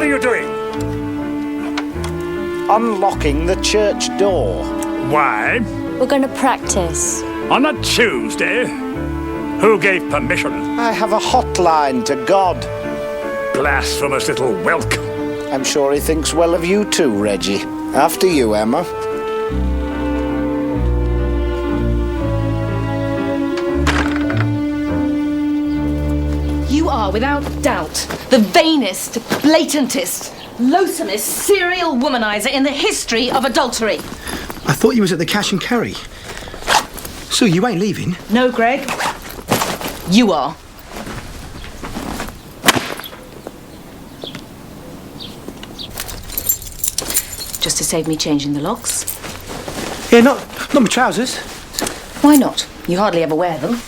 What are you doing? Unlocking the church door. Why? We're going to practice. On a Tuesday? Who gave permission? I have a hotline to God. Blasphemous little whelk. I'm sure he thinks well of you too, Reggie. After you, Emma. You are, without doubt, the vainest, blatantest, loathsomest serial womanizer in the history of adultery. I thought you was at the cash and carry. So you ain't leaving? No, Greg. You are. Just to save me changing the locks. Yeah, not my trousers. Why not? You hardly ever wear them.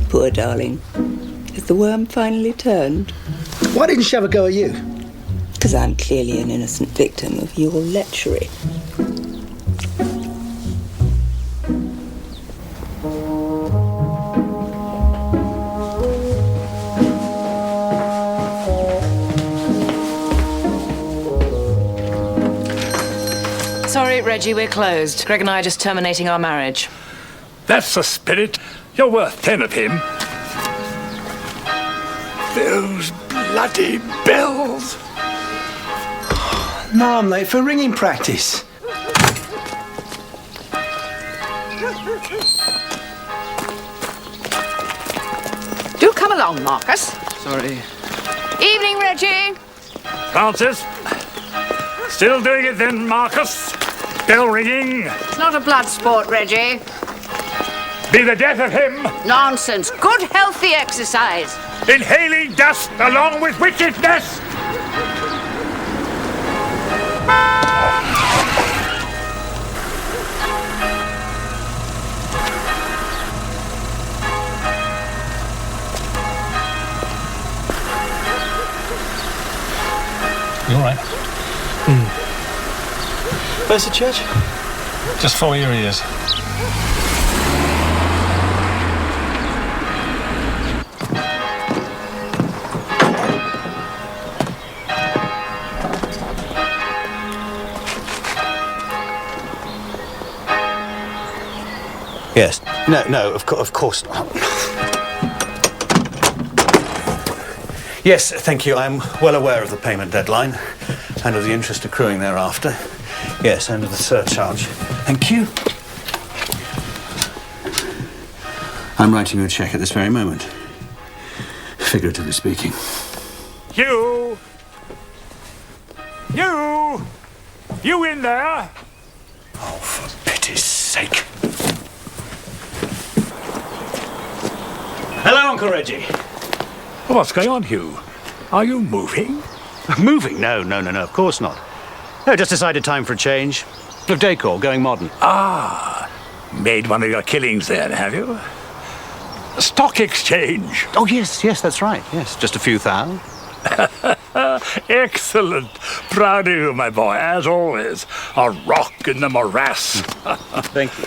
Poor darling. Has the worm finally turned? Why didn't she have a go at you? Because I'm clearly an innocent victim of your lechery. Sorry, Reggie, we're closed. Greg and I are just terminating our marriage. That's the spirit. You're worth 10 of him. Those bloody bells. No, I'm late for ringing practice. Do come along, Marcus. Sorry. Evening, Reggie. Francis. Still doing it then, Marcus? Bell ringing. It's not a blood sport, Reggie. Be the death of him. Nonsense. Good, healthy exercise. Inhaling dust along with wickedness. You all right? Where's the church? Just follow your ears. Yes. No, of course not. Yes, thank you. I'm well aware of the payment deadline and of the interest accruing thereafter. Yes, and of the surcharge. Thank you. I'm writing you a cheque at this very moment. Figuratively speaking. You! You in there? Oh, for pity's sake. Hello, Uncle Reggie. What's going on, Hugh? Are you moving? Moving? No, of course not. No, just decided time for a change. Of decor, going modern. Ah, made one of your killings then, have you? Stock exchange. Oh, yes, that's right. Yes, just a few thou. Excellent. Proud of you, my boy, as always. A rock in the morass. Thank you.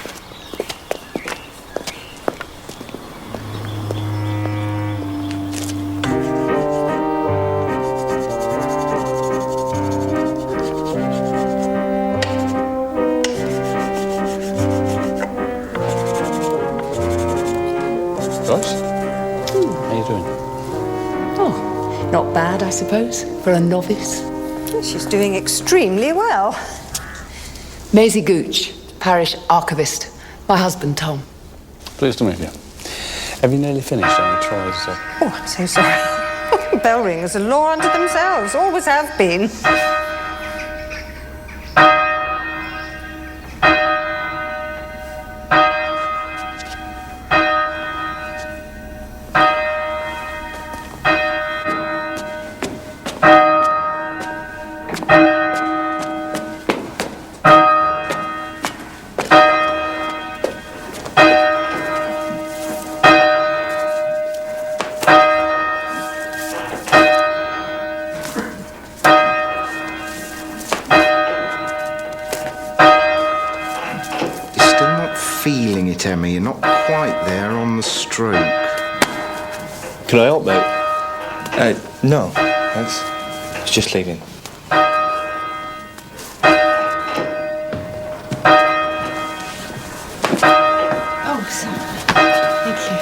How you doing? Oh, not bad, I suppose, for a novice. She's doing extremely well. Maisie Gooch, parish archivist. My husband, Tom. Pleased to meet you. Have you nearly finished any trials? Oh, I'm so sorry. Bell ringers are law unto themselves, always have been. feeling it, Emma. You're not quite there on the stroke. Can I help, mate? No, thanks. It's just leaving. Oh, sorry. Thank you.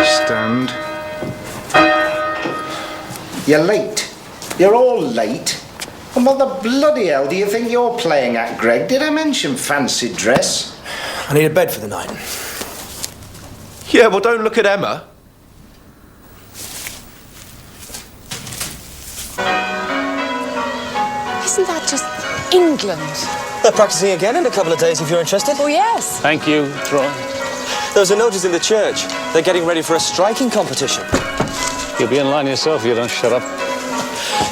Stand. You're late. You're all late. And what the bloody hell do you think you're playing at, Greg? Did I mention fancy dress? I need a bed for the night. Yeah, well, don't look at Emma. Isn't that just England? They're practicing again in a couple of days if you're interested. Oh, yes. Thank you, Troy. There's a notice in the church. They're getting ready for a striking competition. You'll be in line yourself if you don't shut up.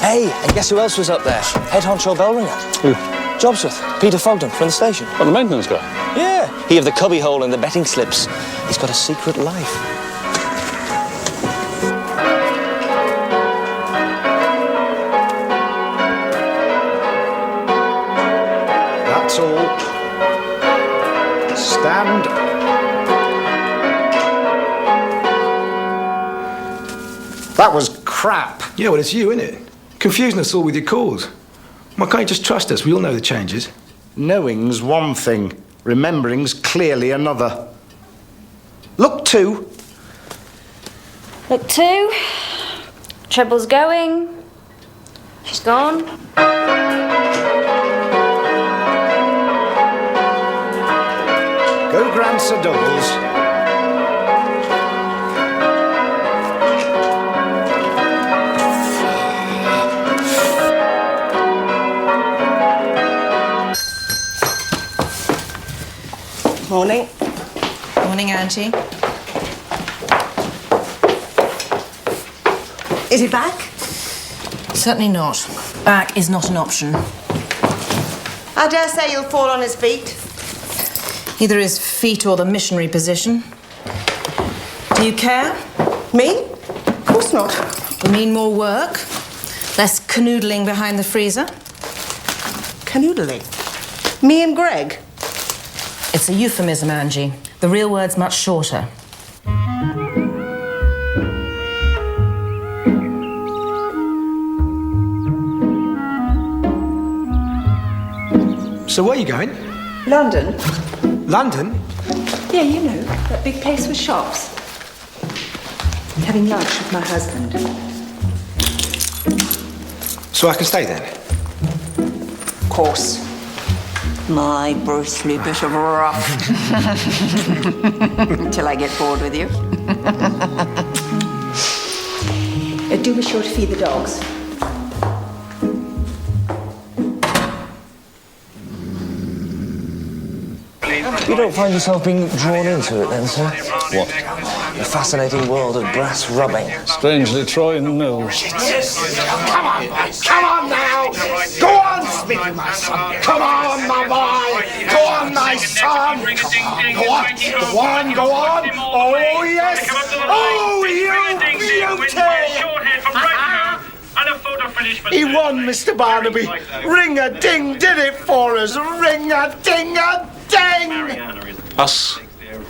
Hey, and guess who else was up there? Head honcho bell ringer. Who? Jobsworth, Peter Fogden from the station. Oh, the maintenance guy? Yeah, he of the cubby hole and the betting slips. He's got a secret life. That's all. Stand. That was crap. Yeah, well, it's you, isn't it? Confusing us all with your calls. Why can't you just trust us? We all know the changes. Knowing's one thing, remembering's clearly another. Look two. Look, 2. Treble's going. She's gone. Go Grand Sir Doubles. Morning. Morning, Auntie. Is he back? Certainly not. Back is not an option. I dare say he'll fall on his feet. Either his feet or the missionary position. Do you care? Me? Of course not. We mean more work? Less canoodling behind the freezer? Canoodling. Me and Greg? It's a euphemism, Angie. The real word's much shorter. So where are you going? London? London? Yeah, you know, that big place with shops. Having lunch with my husband. So I can stay then? Of course. My bristly bit of rough. Till I get bored with you. Do be sure to feed the dogs. You don't find yourself being drawn into it then, sir? What? The fascinating world of brass rubbing. Strangely, Troy, no. Come on now! Go on, Smitty, my son! Come on, my boy! Go on, my son! Go on! Go on! Oh, yes! Oh, you take! He won, Mr. Barnaby. Ring-a-ding did it for us. Ring-a-ding-a-ding! Us?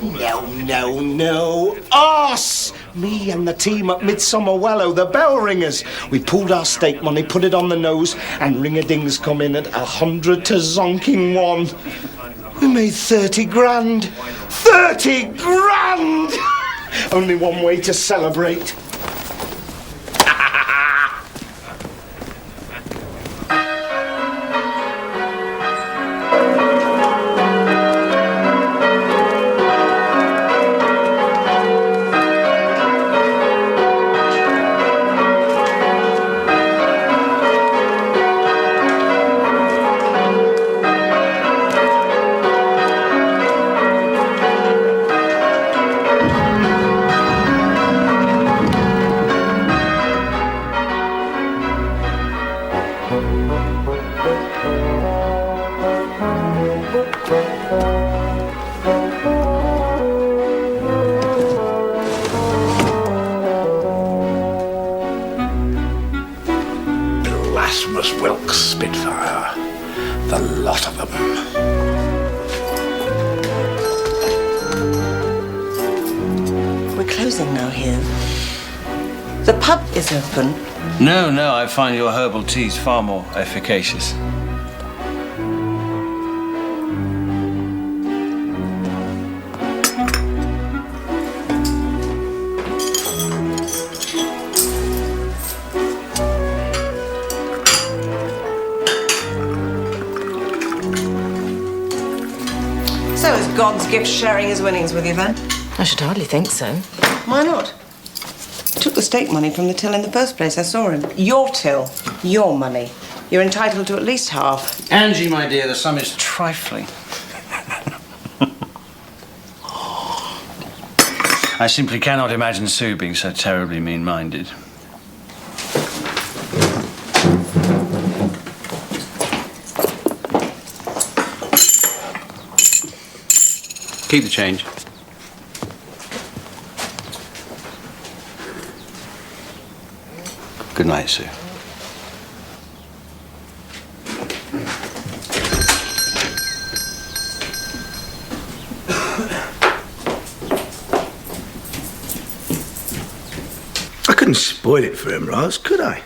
No. Us! Me and the team at Midsomer Wellow, the bell ringers. We pulled our stake money, put it on the nose, and ring-a-dings come in at 100 to zonking 1. We made 30 grand. 30 grand! Only one way to celebrate. Thomas Wilkes Spitfire. The lot of them. We're closing now here. The pub is open. No, I find your herbal teas far more efficacious. So is God's gift sharing his winnings with you then? I should hardly think so. Why not? Took the stake money from the till in the first place. I saw him. Your till. Your money. You're entitled to at least half. Angie, my dear, the sum is trifling. I simply cannot imagine Sue being so terribly mean-minded. Keep the change. Good night, Sue. I couldn't spoil it for him, Roz, could I?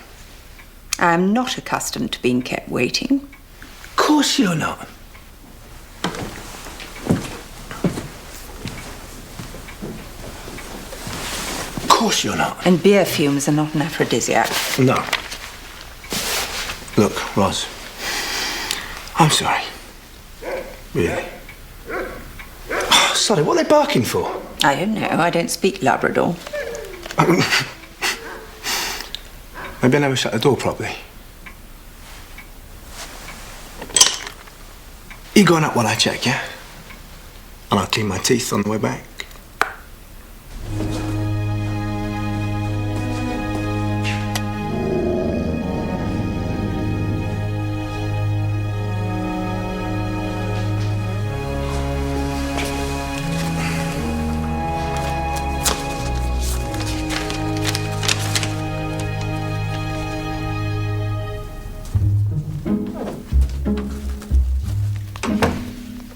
I'm not accustomed to being kept waiting. Of course you're not. Of course you're not. And beer fumes are not an aphrodisiac. No. Look, Roz, I'm sorry. Really. Oh, sorry, what are they barking for? I don't know. I don't speak Labrador. Maybe I never shut the door properly. You going up while I check, yeah? And I'll clean my teeth on the way back.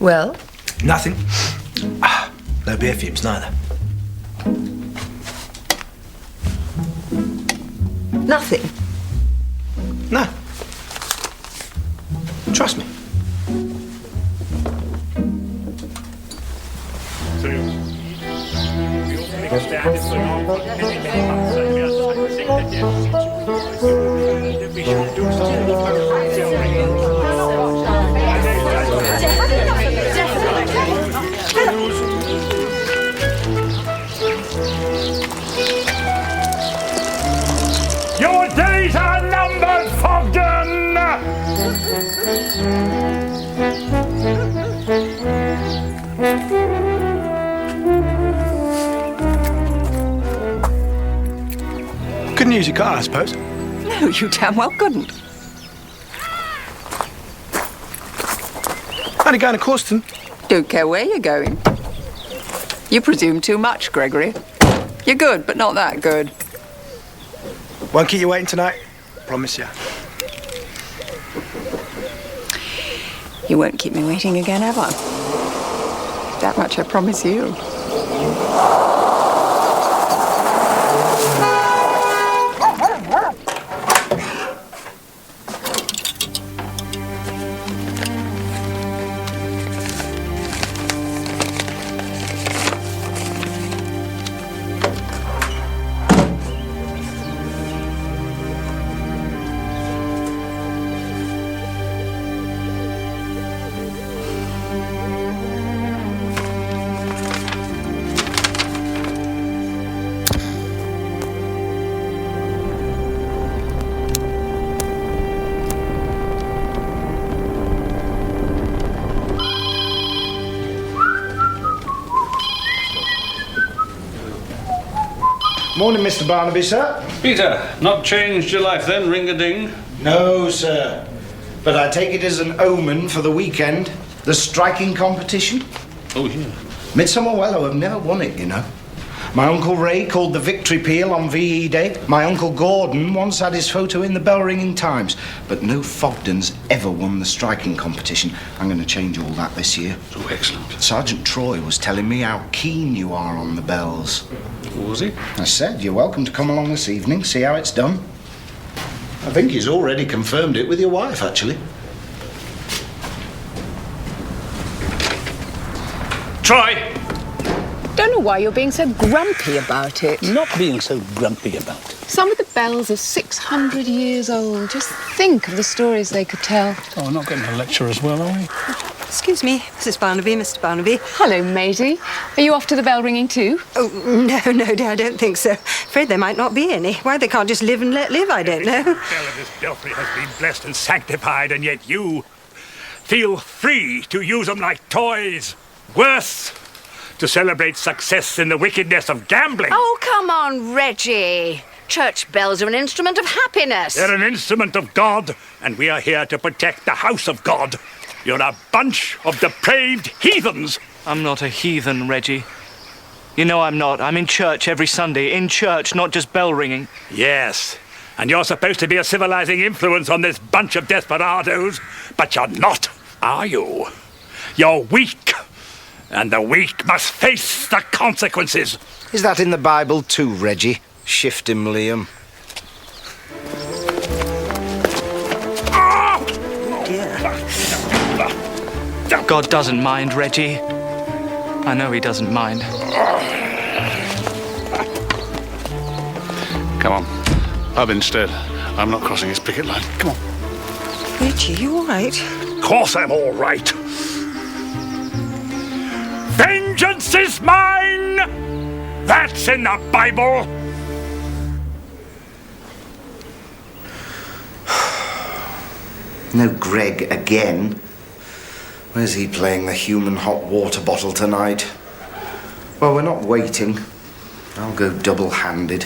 Well? Nothing. No beer fumes, neither. Nothing. No. Trust me. Your days are numbered, Fogden! Couldn't use your car, I suppose. No, you damn well couldn't. Only going to Causton. Don't care where you're going. You presume too much, Gregory. You're good, but not that good. Won't keep you waiting tonight. Promise you. You won't keep me waiting again, ever. That much I promise you. Morning, Mr. Barnaby, sir. Peter, not changed your life then, ring-a-ding? No, sir. But I take it as an omen for the weekend. The striking competition. Oh, yeah. Midsomer Wellow have never won it, you know. My Uncle Ray called the Victory Peal on VE Day. My Uncle Gordon once had his photo in the Bell-ringing Times. But no Fogden's ever won the striking competition. I'm going to change all that this year. Oh, excellent. Sergeant Troy was telling me how keen you are on the bells. Was he? I said, you're welcome to come along this evening, see how it's done. I think he's already confirmed it with your wife, actually. Troy! Don't know why you're being so grumpy about it. Not being so grumpy about it. Some of the bells are 600 years old. Just think of the stories they could tell. Oh, we're not getting a lecture as well, are we? Excuse me, Mrs. Barnaby, Mr. Barnaby. Hello, Maisie. Are you off to the bell ringing too? Oh, no, dear, I don't think so. Afraid there might not be any. Why they can't just live and let live, I don't know. The bell of this belfry has been blessed and sanctified, and yet you feel free to use them like toys. Worse, to celebrate success in the wickedness of gambling. Oh, come on, Reggie. Church bells are an instrument of happiness. They're an instrument of God, and we are here to protect the house of God. You're a bunch of depraved heathens. I'm not a heathen, Reggie. You know I'm not. I'm in church every Sunday. In church, not just bell ringing. Yes, and you're supposed to be a civilizing influence on this bunch of desperados, but you're not, are you? You're weak, and the weak must face the consequences. Is that in the Bible too, Reggie? Shift him, Liam. God doesn't mind, Reggie. I know he doesn't mind. Come on. Pub instead. I'm not crossing his picket line. Come on. Reggie, you all right? Of course I'm all right. Vengeance is mine! That's in the Bible! No Greg again. Where's he playing the human hot water bottle tonight? Well, we're not waiting. I'll go double-handed.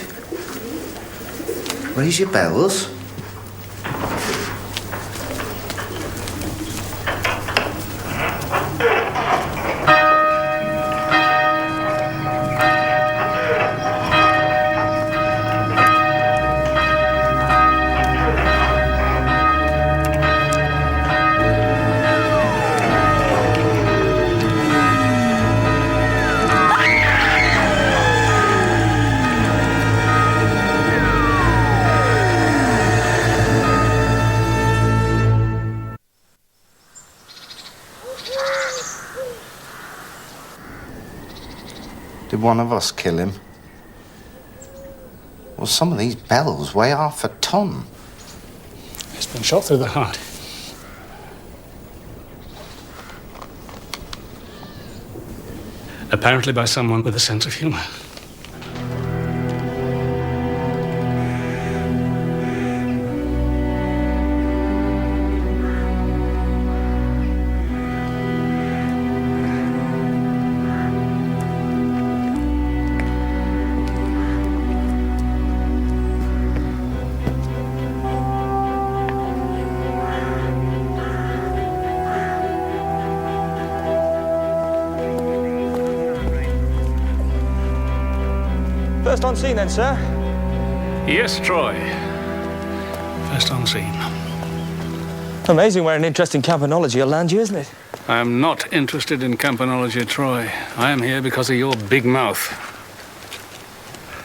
Raise your bells. Did one of us kill him? Well, some of these bells weigh half a ton. He's been shot through the heart. Apparently by someone with a sense of humor. First on scene then, sir? Yes, Troy. First on scene. Amazing where an interest in campanology will land you, isn't it? I am not interested in campanology, Troy. I am here because of your big mouth.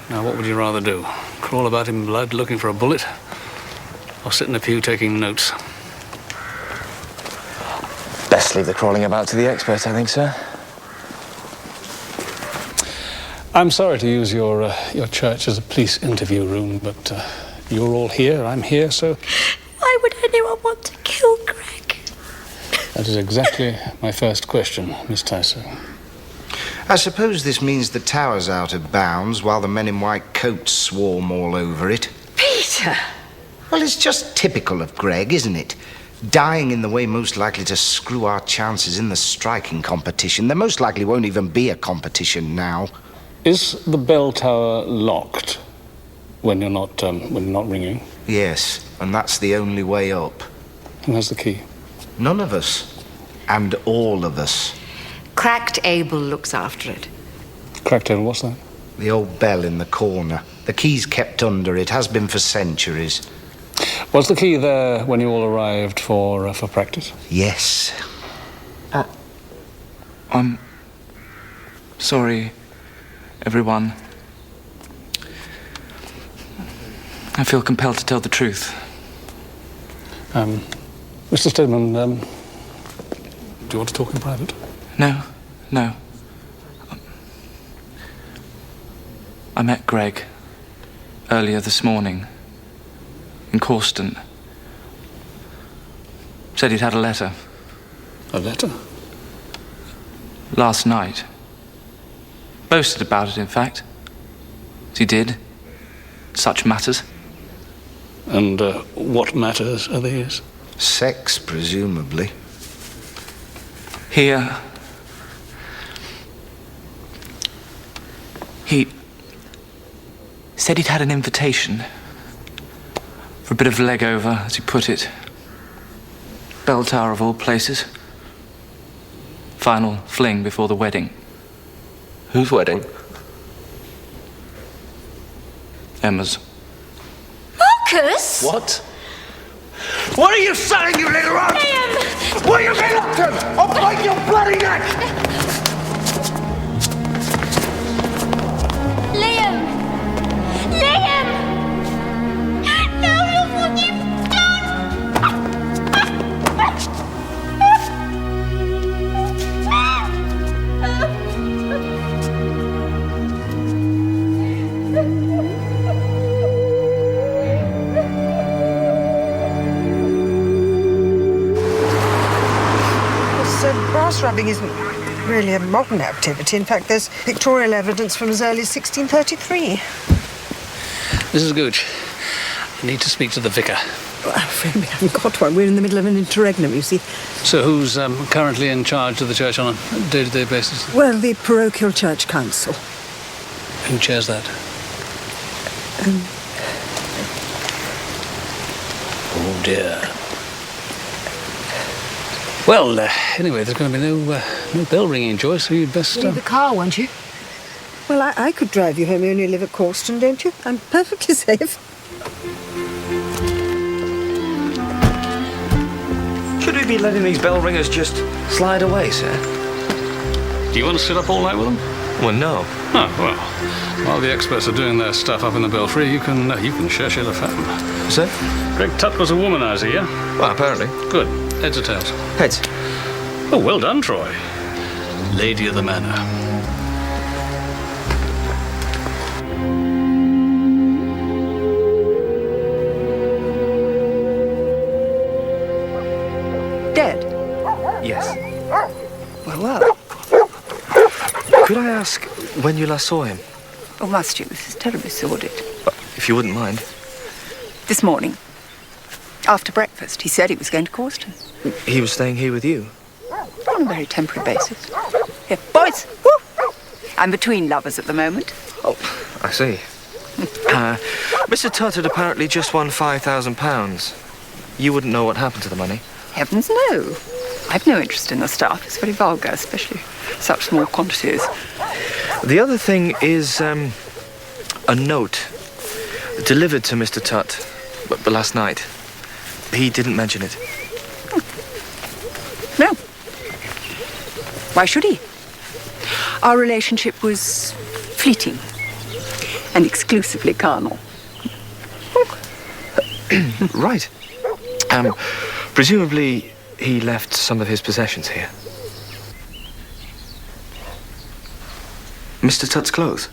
Now, what would you rather do? Crawl about in blood looking for a bullet? Or sit in a pew taking notes? Best leave the crawling about to the experts, I think, sir. I'm sorry to use your church as a police interview room, but you're all here, I'm here, so... Why would anyone want to kill Greg? That is exactly my first question, Miss Tyso. I suppose this means the tower's out of bounds while the men in white coats swarm all over it. Peter! Well, it's just typical of Greg, isn't it? Dying in the way most likely to screw our chances in the striking competition. There most likely won't even be a competition now. Is the bell tower locked when you're not ringing? Yes, and that's the only way up. Who has the key? None of us. And all of us. Cracked Abel looks after it. Cracked Abel, what's that? The old bell in the corner. The key's kept under it, has been for centuries. Was the key there when you all arrived for practice? Yes. I'm sorry, everyone. I feel compelled to tell the truth. Mr. Stedman, do you want to talk in private? No. I met Greg earlier this morning in Corston. Said he'd had a letter. A letter? Last night. Boasted about it, in fact. As he did. Such matters. And what matters are these? Sex, presumably. He said he'd had an invitation for a bit of leg over, as he put it. Bell Tower of all places. Final fling before the wedding. Whose wedding? Emma's. Marcus! What? What are you saying, you little rat? Liam! What are you been up to? I'll break your bloody neck! Liam! Liam! No, look what you've Brass rubbing isn't really a modern activity. In fact, there's pictorial evidence from as early as 1633. Mrs. Gooch, I need to speak to the vicar. Well, I'm afraid we haven't got one. We're in the middle of an interregnum, you see. So who's currently in charge of the church on a day-to-day basis? Well, the parochial church council. Who chairs that? Oh, dear. Well, anyway, there's going to be no bell ringing, Joyce, so you'd best... Leave the car, won't you? Well, I could drive you home. You only live at Corston, don't you? I'm perfectly safe. Should we be letting these bell ringers just slide away, sir? Do you want to sit up all night with them? Well, no. Oh, well, while the experts are doing their stuff up in the belfry, you can cherche the femme. Sir? Greg Tutt was a womanizer, yeah? Well, apparently. Good. Heads or tails? Heads. Oh, well done, Troy. Lady of the manor. Dead? Yes. Well. Could I ask when you last saw him? Oh, must you? This is terribly sordid. If you wouldn't mind. This morning. After breakfast, he said he was going to Corston. He was staying here with you? On a very temporary basis. Here, boys! Woo! I'm between lovers at the moment. Oh, I see. Mr. Tutt had apparently just won £5,000. You wouldn't know what happened to the money? Heavens, no. I've no interest in the stuff. It's very vulgar, especially such small quantities. The other thing is a note delivered to Mr. Tutt last night. He didn't mention it. No. Why should he? Our relationship was fleeting and exclusively carnal. Right. Presumably he left some of his possessions here. Mr. Tutt's clothes?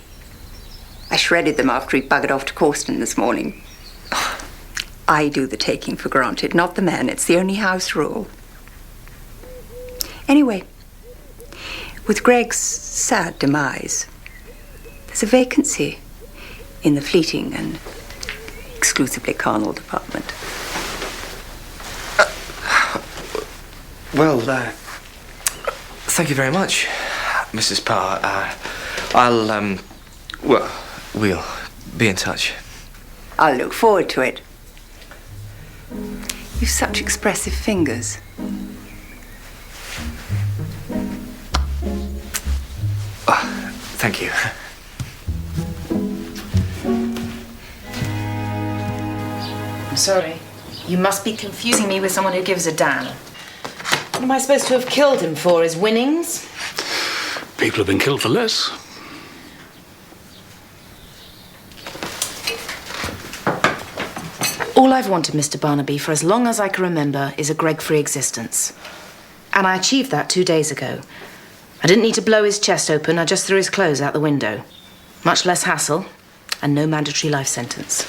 I shredded them after he buggered off to Corston this morning. I do the taking for granted, not the man. It's the only house rule. Anyway, with Greg's sad demise, there's a vacancy in the fleeting and exclusively carnal department. Well, thank you very much, Mrs. Parr. We'll be in touch. I'll look forward to it. You've such expressive fingers. Thank you. sorry. You must be confusing me with someone who gives a damn. What am I supposed to have killed him for? His winnings? People have been killed for less. All I've wanted, Mr. Barnaby, for as long as I can remember, is a Greg-free existence. And I achieved that 2 days ago. I didn't need to blow his chest open, I just threw his clothes out the window. Much less hassle, and no mandatory life sentence.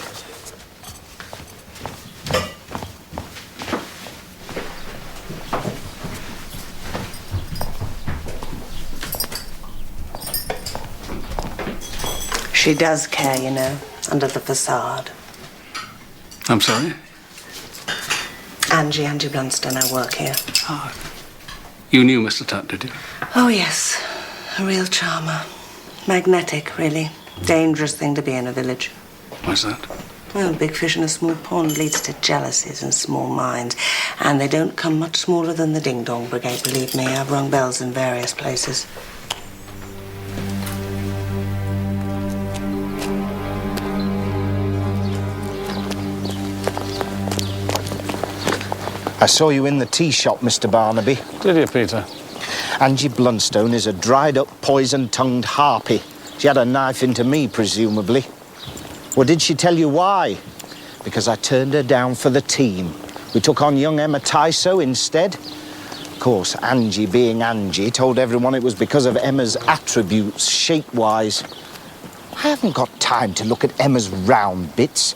She does care, you know, under the facade. I'm sorry? Angie Blunstone, I work here. Ah, you knew Mr. Tutt, did you? Oh, yes. A real charmer. Magnetic, really. Dangerous thing to be in a village. Why's that? Well, big fish in a small pond leads to jealousies and small minds. And they don't come much smaller than the Ding Dong Brigade, believe me. I've rung bells in various places. I saw you in the tea shop, Mr. Barnaby. Did you, Peter? Angie Blunstone is a dried-up, poison-tongued harpy. She had a knife into me, presumably. Well, did she tell you why? Because I turned her down for the team. We took on young Emma Tyso instead. Of course, Angie, being Angie, told everyone it was because of Emma's attributes, shape-wise. I haven't got time to look at Emma's round bits.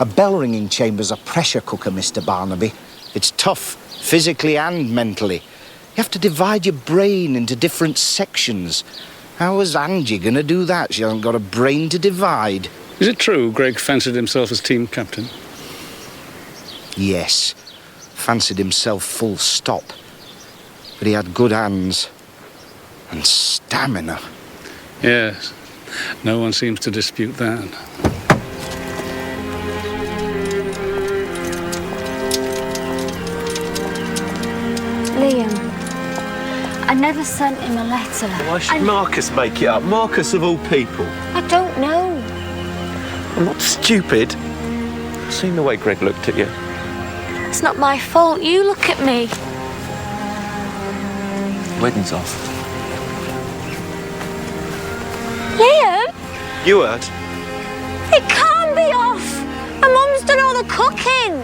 A bell-ringing chamber's a pressure cooker, Mr. Barnaby. It's tough, physically and mentally. You have to divide your brain into different sections. How was Angie going to do that? She hasn't got a brain to divide. Is it true Greg fancied himself as team captain? Yes. Fancied himself full stop. But he had good hands. And stamina. Yes. No one seems to dispute that. Liam, I never sent him a letter. Why should Marcus make it up? Marcus of all people. I don't know. I'm not stupid. I've seen the way Greg looked at you. It's not my fault. You look at me. Wedding's off. Liam? You heard? It can't be off. My mum's done all the cooking.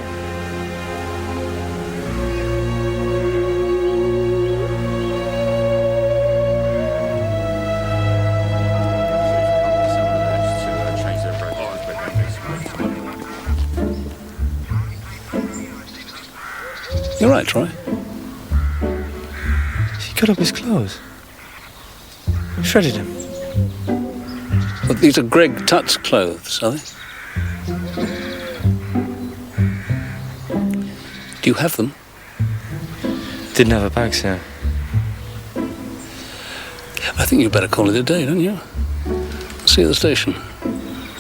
You're right, Troy. He cut up his clothes. Shredded him. But these are Greg Tutt's clothes, are they? Do you have them? Didn't have a bag, sir. I think you'd better call it a day, don't you? See you at the station.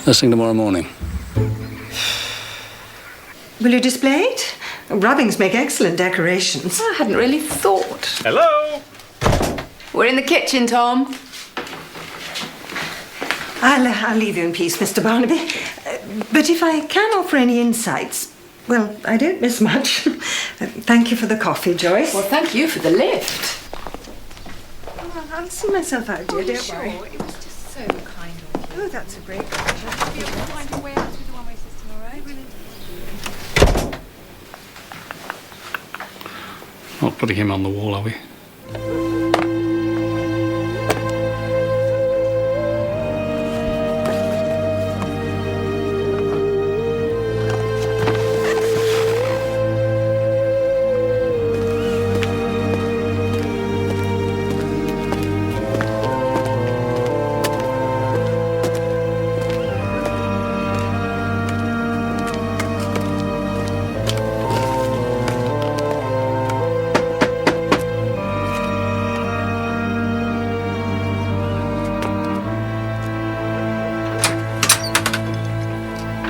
First thing tomorrow morning. Will you display it? Rubbings make excellent decorations. I hadn't really thought. Hello? We're in the kitchen, Tom. I'll leave you in peace, Mr. Barnaby. But if I can offer any insights, well, I don't miss much. Thank you for the coffee, Joyce. Well, thank you for the lift. Well, I'll see myself out, dear. Don't worry. It was just so kind of you. Oh, that's a great pleasure. You'll find a way out with the one-way system, all right? Not putting him on the wall, are we?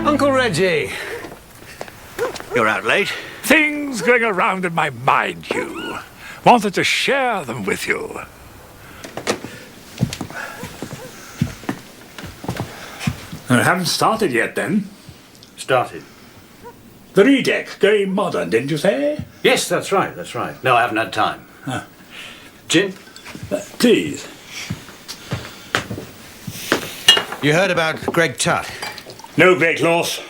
Uncle Reggie. You're out late. Things going around in my mind, Hugh. Wanted to share them with you. I haven't started yet, then? Started. The redeck, going modern, didn't you say? Yes, that's right, that's right. No, I haven't had time. Gin? Please. You heard about Greg Tutt? No great loss.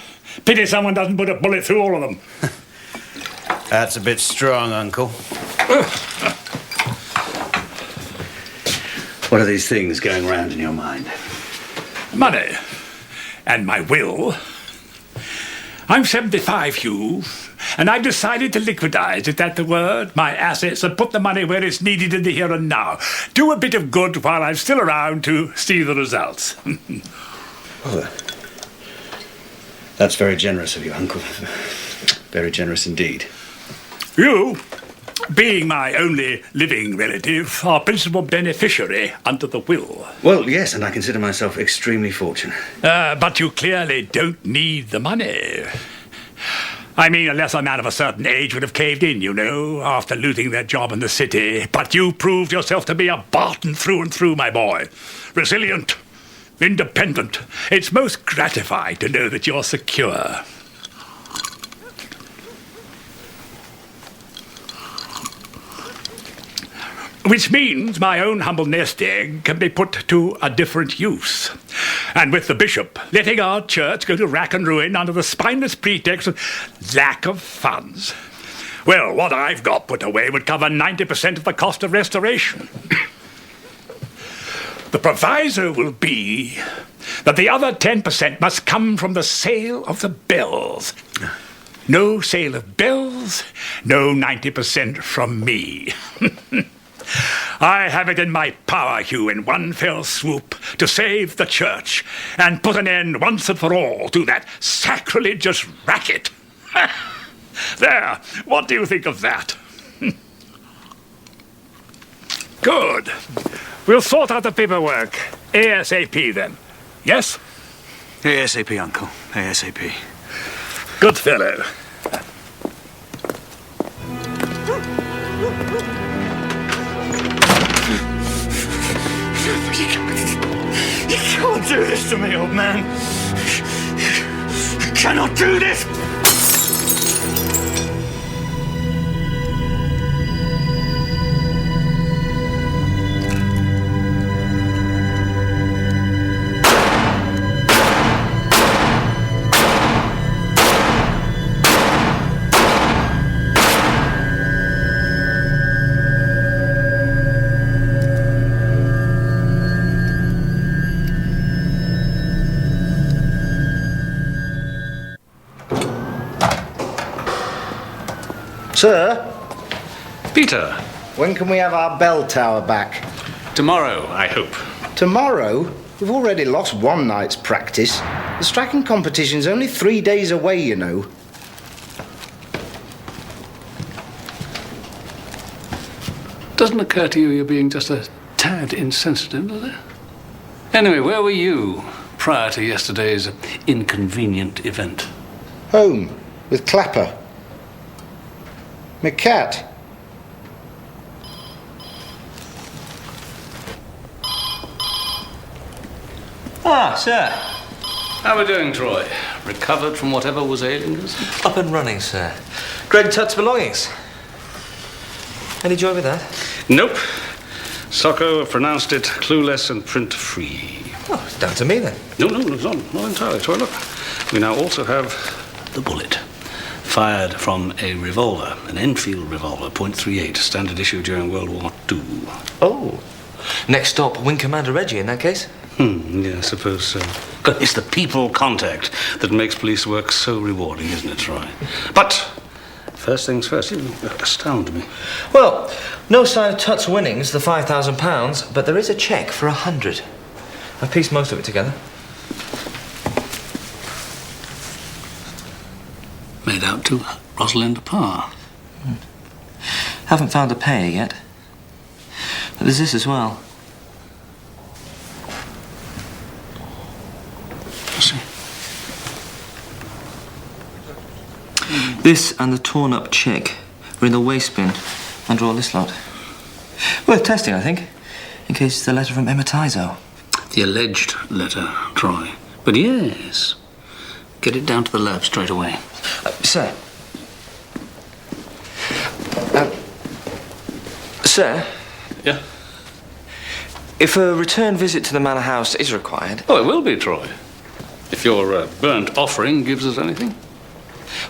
Pity someone doesn't put a bullet through all of them. That's a bit strong, Uncle. What are these things going round in your mind? Money. And my will. I'm 75, Hugh, and I've decided to liquidize, is that the word, my assets, and put the money where it's needed in the here and now. Do a bit of good while I'm still around to see the results. Oh, that's very generous of you, Uncle. Very generous indeed. You, being my only living relative, are principal beneficiary under the will. Well, yes, and I consider myself extremely fortunate. But you clearly don't need the money. I mean, unless a man of a certain age would have caved in, you know, after losing their job in the city. But you proved yourself to be a Barton through and through, my boy. Resilient, independent. It's most gratifying to know that you're secure. Which means my own humble nest egg can be put to a different use. And with the bishop letting our church go to rack and ruin under the spineless pretext of lack of funds, well, what I've got put away would cover 90% of the cost of restoration. The proviso will be that the other 10% must come from the sale of the bells. No sale of bells, no 90% from me. I have it in my power, Hugh, in one fell swoop, to save the church and put an end once and for all to that sacrilegious racket. There, what do you think of that? Good. We'll sort out the paperwork ASAP then. Yes? ASAP, Uncle. ASAP. Good fellow. You can't do this to me, old man. You cannot do this! Sir? Peter. When can we have our bell tower back? Tomorrow, I hope. Tomorrow? We've already lost one night's practice. The stacking competition's only 3 days away, you know. Doesn't occur to you you're being just a tad insensitive, does it? Anyway, where were you prior to yesterday's inconvenient event? Home, with Clapper. My cat. Ah, sir. How are we doing, Troy? Recovered from whatever was ailing us? Up and running, sir. Greg Tutt's belongings. Any joy with that? Nope. Socko have pronounced it clueless and print-free. Oh, it's down to me then. No, it's not entirely. Troy, look. We now also have the bullet. Fired from a revolver, an Enfield revolver, .38, standard issue during World War II. Oh. Next stop, Wing Commander Reggie in that case? Yeah, I suppose so. It's the people contact that makes police work so rewarding, isn't it, Troy? But, first things first, you astound me. Well, no sign of Tutt's winnings, the £5,000, but there is a cheque for 100. I've pieced most of it together. Made out to Rosalind Parr. Haven't found a payer yet. But there's this as well. I see. This and the torn-up cheque were in the waste bin under all this lot. Worth testing, I think, in case it's the letter from Emma Tizo. The alleged letter, Troy. But yes, get it down to the lab straight away. Sir. Sir? Yeah? If a return visit to the manor house is required... Oh, it will be, Troy. If your burnt offering gives us anything.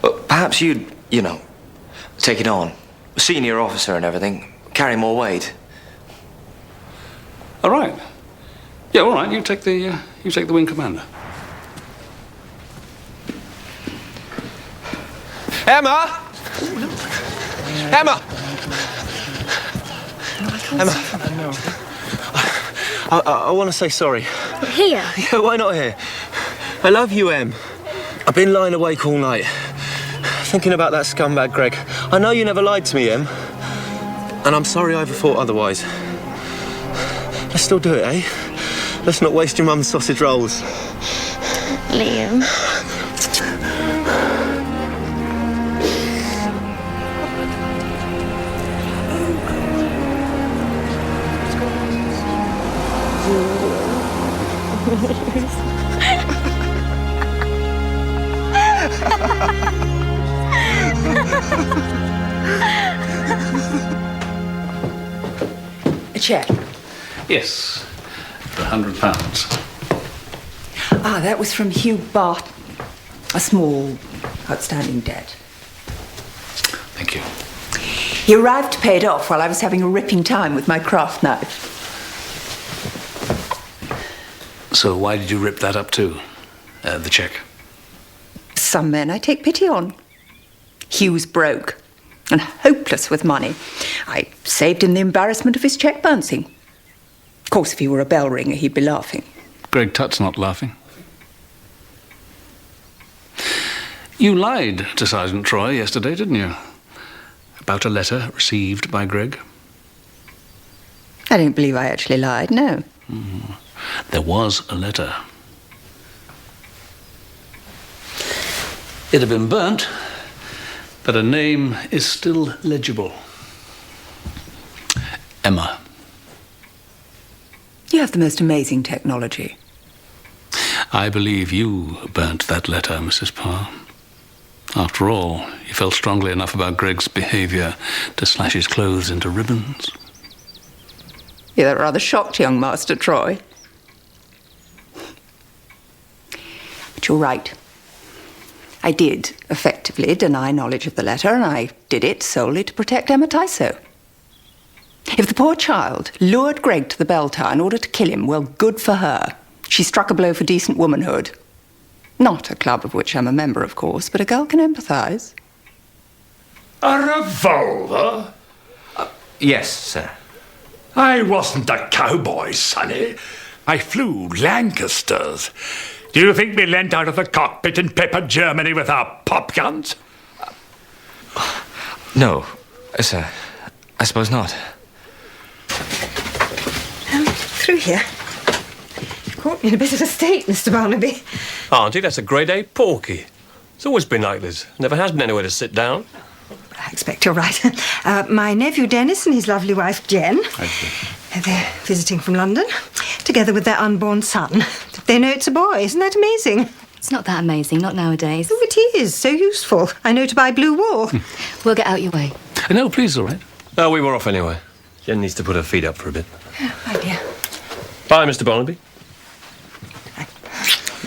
Well, perhaps you'd, take it on. Senior officer and everything. Carry more weight. All right. Yeah, all right. You take the wing commander. Emma! Emma! Emma. I want to say sorry. Here? Yeah, why not here? I love you, Em. I've been lying awake all night, thinking about that scumbag Greg. I know you never lied to me, Em. And I'm sorry I ever thought otherwise. Let's still do it, eh? Let's not waste your mum's sausage rolls. Liam. A cheque? Yes, for £100. Ah, that was from Hugh Barton. A small outstanding debt. Thank you. He arrived to pay it off while I was having a ripping time with my craft knife. So why did you rip that up too? The cheque? Some men I take pity on. Hugh's broke and hopeless with money. I saved him the embarrassment of his cheque bouncing. Of course, if he were a bell ringer, he'd be laughing. Greg Tutt's not laughing. You lied to Sergeant Troy yesterday, didn't you? About a letter received by Greg? I don't believe I actually lied, no. There was a letter. It had been burnt, but a name is still legible. Emma. You have the most amazing technology. I believe you burnt that letter, Mrs. Parr. After all, you felt strongly enough about Greg's behaviour to slash his clothes into ribbons. You're rather shocked, young Master Troy. But you're right. I did effectively deny knowledge of the letter, and I did it solely to protect Emma Tyso. If the poor child lured Greg to the bell tower in order to kill him, well, good for her. She struck a blow for decent womanhood. Not a club of which I'm a member, of course, but a girl can empathise. A revolver? Yes, sir. I wasn't a cowboy, sonny. I flew Lancasters. Do you think we leant out of the cockpit and peppered Germany with our pop guns? No, sir. I suppose not. Through here. Caught me in a bit of a state, Mr. Barnaby. Auntie, that's a grade A porky. It's always been like this. Never has been anywhere to sit down. I expect you're right. My nephew Dennis and his lovely wife Jen. They're visiting from London, together with their unborn son. They know it's a boy. Isn't that amazing? It's not that amazing, not nowadays. Oh, it is. So useful. I know to buy blue wool. We'll get out your way. No, please, all right. Oh, we were off anyway. Jen needs to put her feet up for a bit. My dear. Bye, Mr. Barnaby.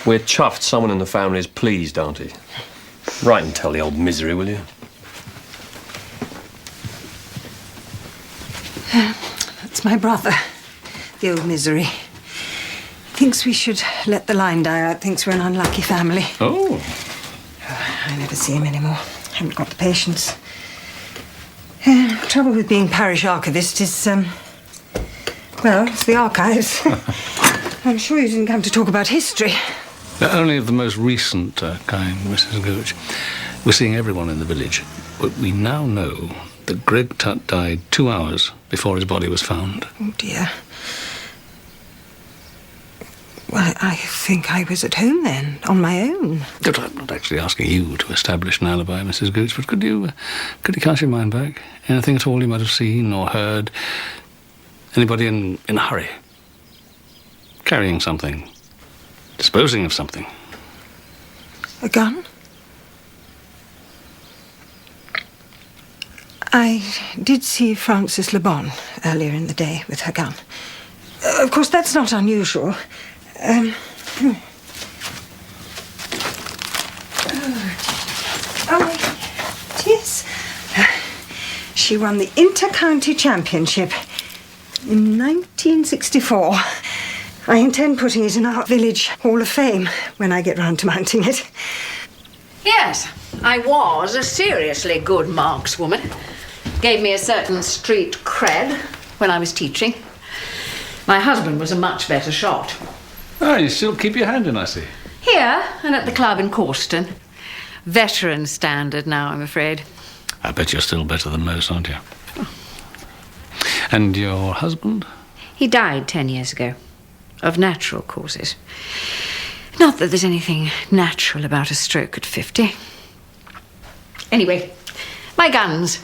We're chuffed someone in the family is pleased, auntie. Write and tell the old misery, will you? That's my brother, the old misery. Thinks we should let the line die out, thinks we're an unlucky family. Oh. I never see him anymore. Haven't got the patience. Trouble with being parish archivist is, well, it's the archives. I'm sure you didn't come to talk about history. Only of the most recent kind, Mrs. Gooch. We're seeing everyone in the village. But we now know that Greg Tutt died 2 hours before his body was found. Oh, dear. Well, I think I was at home then, on my own. But I'm not actually asking you to establish an alibi, Mrs. Gooch, but could you cast your mind back? Anything at all you might have seen or heard? Anybody in a hurry? Carrying something? Disposing of something? A gun? I did see Frances Le Bon earlier in the day with her gun. Of course, that's not unusual. Yes. She won the Inter-County Championship in 1964. I intend putting it in our village Hall of Fame when I get round to mounting it. Yes, I was a seriously good markswoman. Gave me a certain street cred when I was teaching. My husband was a much better shot. Oh, you still keep your hand in, I see. Here and at the club in Causton. Veteran standard now, I'm afraid. I bet you're still better than most, aren't you? And your husband? He died 10 years ago. Of natural causes. Not that there's anything natural about a stroke at 50. Anyway, my guns.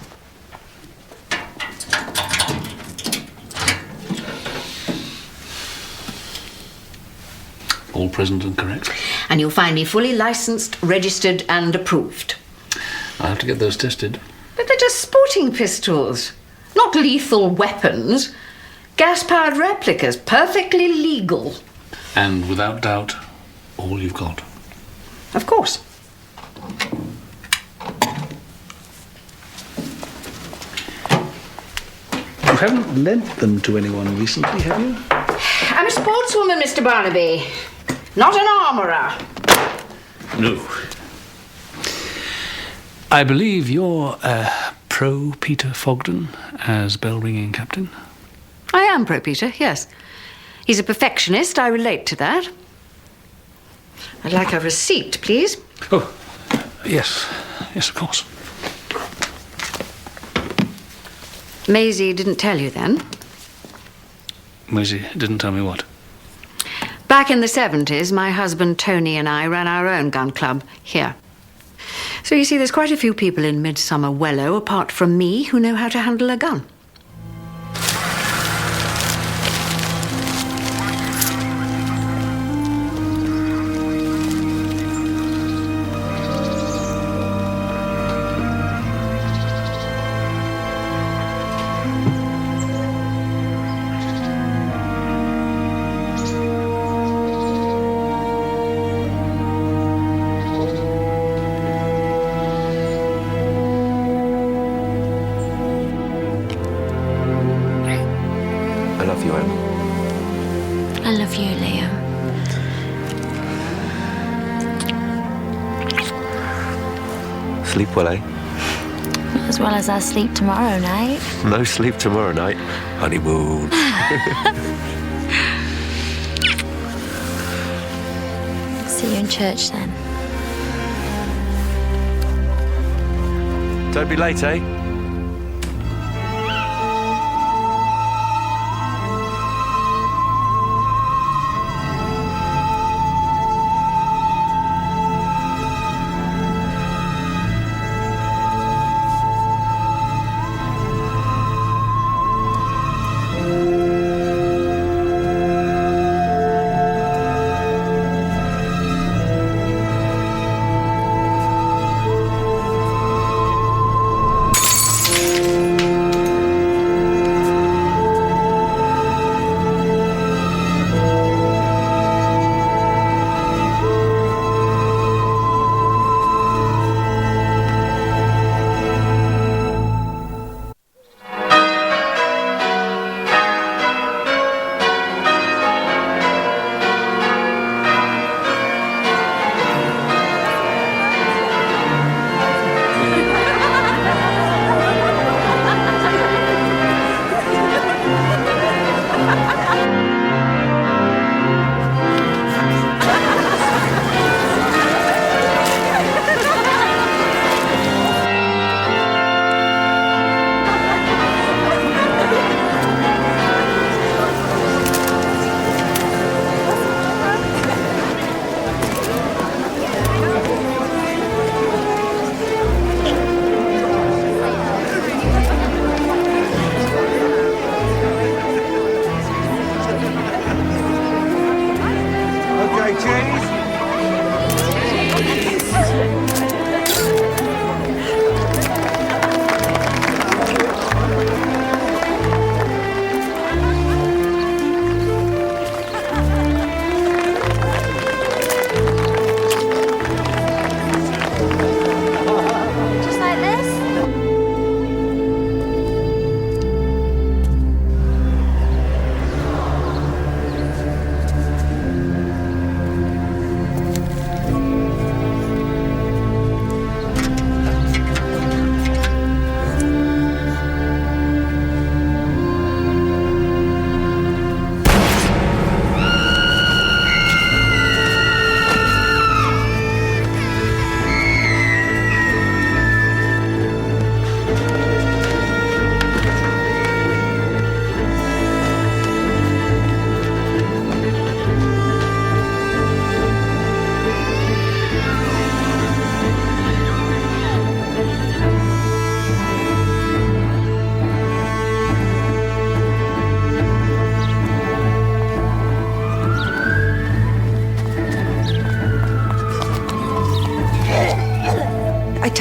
All present and correct. And you'll find me fully licensed, registered and approved. I'll have to get those tested. But they're just sporting pistols. Not lethal weapons. Gas-powered replicas, perfectly legal. And without doubt, all you've got. Of course. You haven't lent them to anyone recently, have you? I'm a sportswoman, Mr. Barnaby. Not an armourer. No. I believe you're pro Peter Fogden as bell-ringing captain? I am pro Peter, yes. He's a perfectionist, I relate to that. I'd like a receipt, please. Oh, yes. Yes, of course. Maisie didn't tell you then? Maisie didn't tell me what? Back in the 70s, my husband Tony and I ran our own gun club here. So you see, there's quite a few people in Midsomer Wellow, apart from me, who know how to handle a gun. I love you, Em. I love you, Liam. Sleep well, eh? Not as well as I sleep tomorrow night. No sleep tomorrow night. Honeymoon. See you in church then. Don't be late, eh?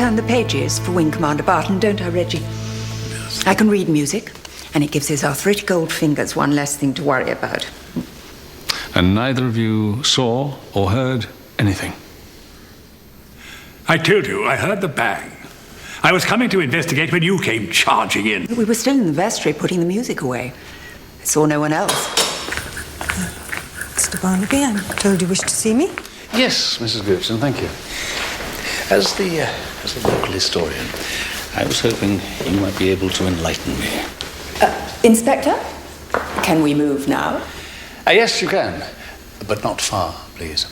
turn the pages for Wing Commander Barton, don't I, Reggie? Yes. I can read music, and it gives his arthritic old fingers one less thing to worry about. And neither of you saw or heard anything? I told you, I heard the bang. I was coming to investigate when you came charging in. We were still in the vestry putting the music away. I saw no one else. Mr. Barnaby, I'm told you wish to see me. Yes, Mrs. Gibson, thank you. As the local historian, I was hoping you might be able to enlighten me. Inspector, can we move now? Yes, you can, but not far, please.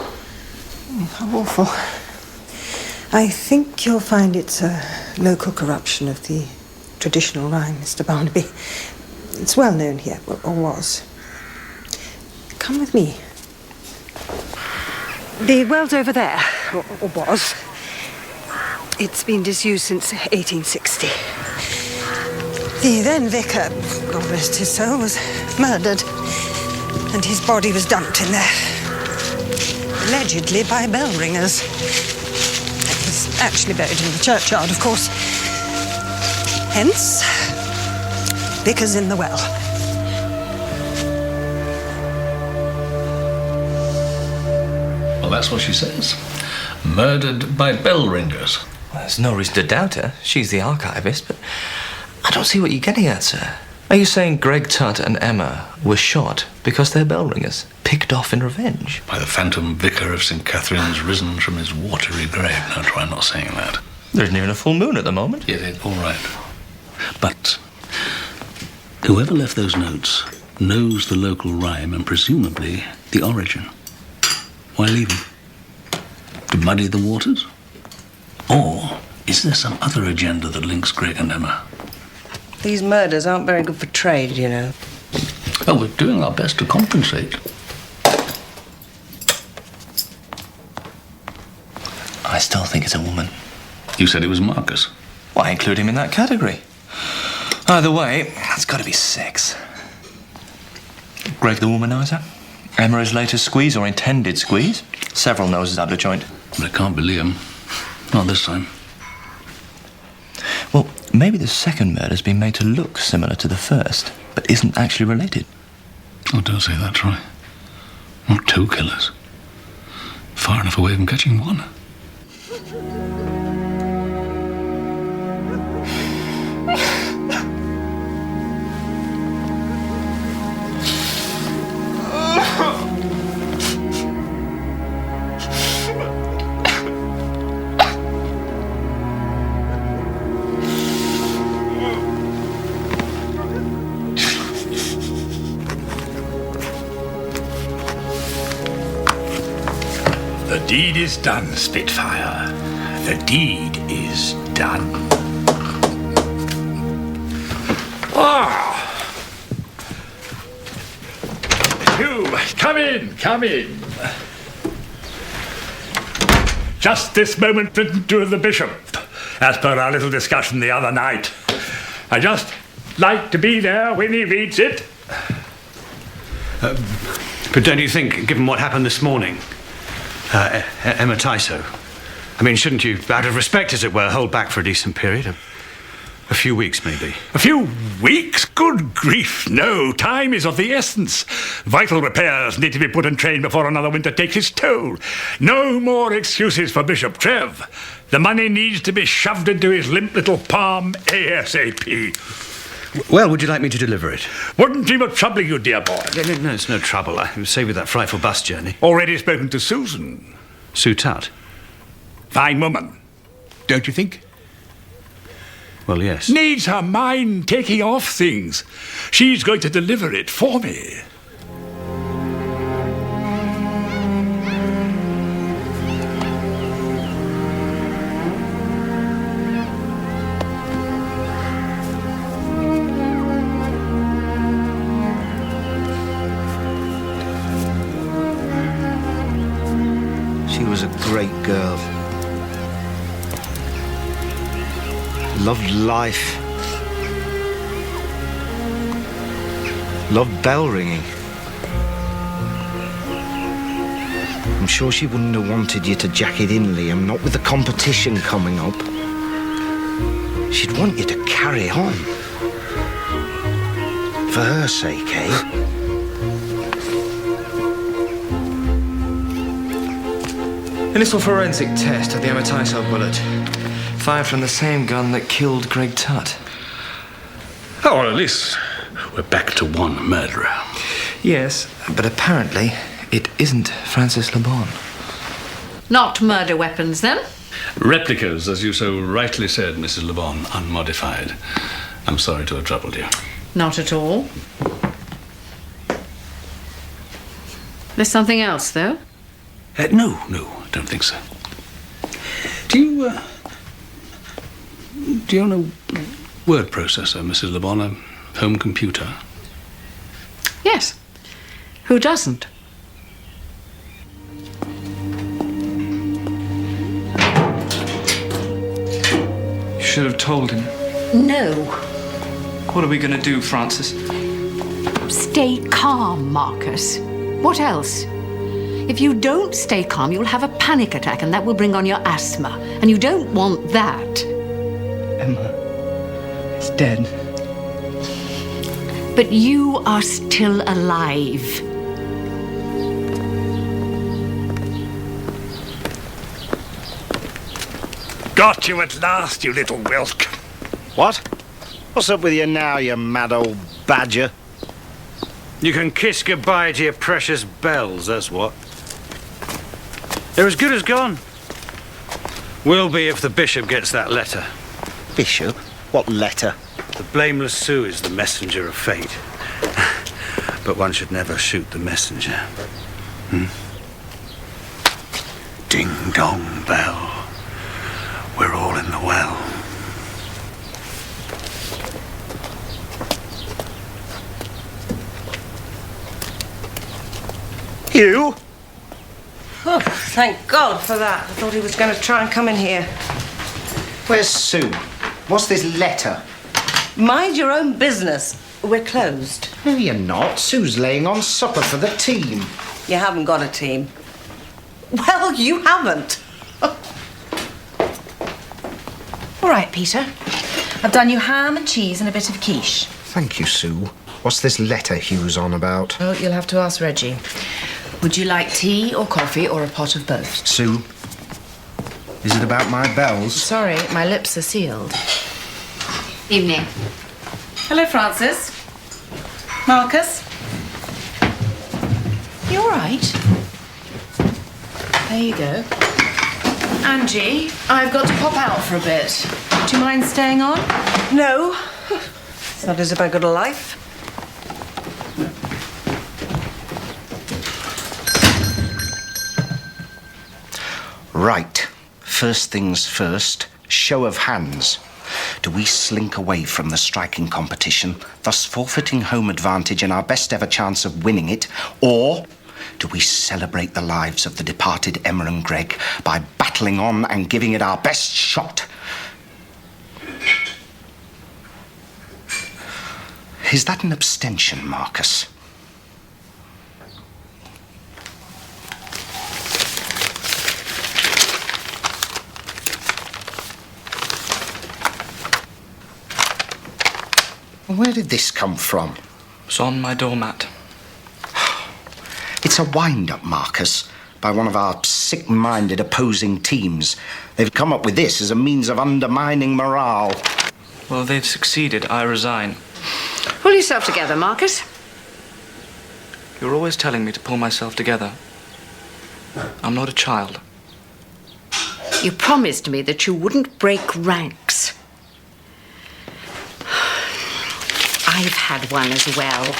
How awful. I think you'll find it's a local corruption of the traditional rhyme, Mr. Barnaby. It's well known here, or was. Come with me. The well's over there, or was. It's been disused since 1860. The then vicar, God rest his soul, was murdered, and his body was dumped in there. Allegedly by bell ringers. He's actually buried in the churchyard, of course. Hence, vicar's in the well. Well, that's what she says. Murdered by bell ringers. Well, there's no reason to doubt her. She's the archivist, but I don't see what you're getting at, sir. Are you saying Greg Tutt and Emma were shot because they're bell ringers, picked off in revenge? By the phantom vicar of St. Catherine's risen from his watery grave. Now try not saying that. There isn't even a full moon at the moment. Yeah, all right. But whoever left those notes knows the local rhyme and presumably the origin. Why leave them? To muddy the waters? Or is there some other agenda that links Greg and Emma? These murders aren't very good for trade, you know. Oh, we're doing our best to compensate. I still think it's a woman. You said it was Marcus. Well, I include him in that category. Either way, it's got to be sex. Greg the womanizer, Emma his latest squeeze or intended squeeze. Several noses out of the joint. But it can't be Liam. Not this time. Well, maybe the second murder's been made to look similar to the first, but isn't actually related. Oh, don't say that, Troy. Not two killers. Far enough away from catching one. The deed is done, Spitfire. The deed is done. Ah! You, come in, come in. Just this moment written to the bishop, as per our little discussion the other night. I just like to be there when he reads it. But don't you think, given what happened this morning, Emma Tyso, I mean, shouldn't you, out of respect as it were, hold back for a decent period? A few weeks, maybe. A few weeks? Good grief, no. Time is of the essence. Vital repairs need to be put in train before another winter takes its toll. No more excuses for Bishop Trev. The money needs to be shoved into his limp little palm ASAP. Well, would you like me to deliver it? Wouldn't dream of troubling you, dear boy. No, it's no trouble. I was saved with that frightful bus journey. Already spoken to Susan. Sue Tutt? Fine woman, don't you think? Well, yes. Needs her mind taking off things. She's going to deliver it for me. She was a great girl. Loved life. Loved bell ringing. I'm sure she wouldn't have wanted you to jack it in, Liam, not with the competition coming up. She'd want you to carry on. For her sake, eh? Initial forensic test of the Amatiso bullet. Fired from the same gun that killed Greg Tutt. Oh, well, at least we're back to one murderer. Yes, but apparently it isn't Francis Le Bon. Not murder weapons, then? Replicas, as you so rightly said, Mrs. Le Bon, unmodified. I'm sorry to have troubled you. Not at all. There's something else, though? No, I don't think so. Do you own a word processor, Mrs. Le Bon, a home computer? Yes. Who doesn't? You should have told him. No. What are we going to do, Francis? Stay calm, Marcus. What else? If you don't stay calm, you'll have a panic attack, and that will bring on your asthma. And you don't want that. Emma is dead. But you are still alive. Got you at last, you little whelk. What? What's up with you now, you mad old badger? You can kiss goodbye to your precious bells, that's what. They're as good as gone. Will be if the bishop gets that letter. Bishop? What letter? The blameless Sue is the messenger of fate. But one should never shoot the messenger. Ding dong bell. We're all in the well. You? Oh, thank God for that. I thought he was going to try and come in here. Where's Sue? What's this letter? Mind your own business. We're closed. No, you're not. Sue's laying on supper for the team. You haven't got a team. Well, you haven't. All right, Peter. I've done you ham and cheese and a bit of quiche. Thank you, Sue. What's this letter Hugh's on about? Oh, you'll have to ask Reggie. Would you like tea or coffee or a pot of both? Sue, is it about my bells? Sorry, my lips are sealed. Evening. Hello, Francis. Marcus. You all right? There you go. Angie, I've got to pop out for a bit. Do you mind staying on? No. It's not as if I got a life. Right. First things first, show of hands. Do we slink away from the striking competition, thus forfeiting home advantage and our best ever chance of winning it? Or do we celebrate the lives of the departed Emma and Greg by battling on and giving it our best shot? Is that an abstention, Marcus? Where did this come from? It's on my doormat. It's a wind-up, Marcus, by one of our sick-minded opposing teams. They've come up with this as a means of undermining morale. Well, they've succeeded. I resign. Pull yourself together, Marcus. You're always telling me to pull myself together. I'm not a child. You promised me that you wouldn't break ranks. I've had one as well.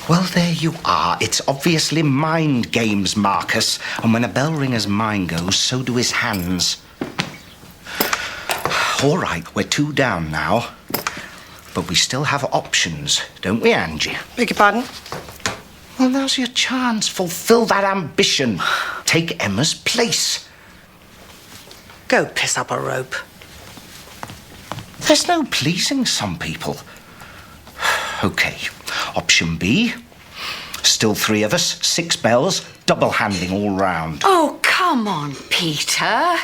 Well, there you are. It's obviously mind games, Marcus. And when a bell ringer's mind goes, so do his hands. All right, we're 2 down now. But we still have options, don't we, Angie? Beg your pardon? Well, now's your chance. Fulfill that ambition. Take Emma's place. Go piss up a rope. There's no pleasing some people. OK, option B. Still 3 of us, 6 bells, double-handing all round. Oh, come on, Peter.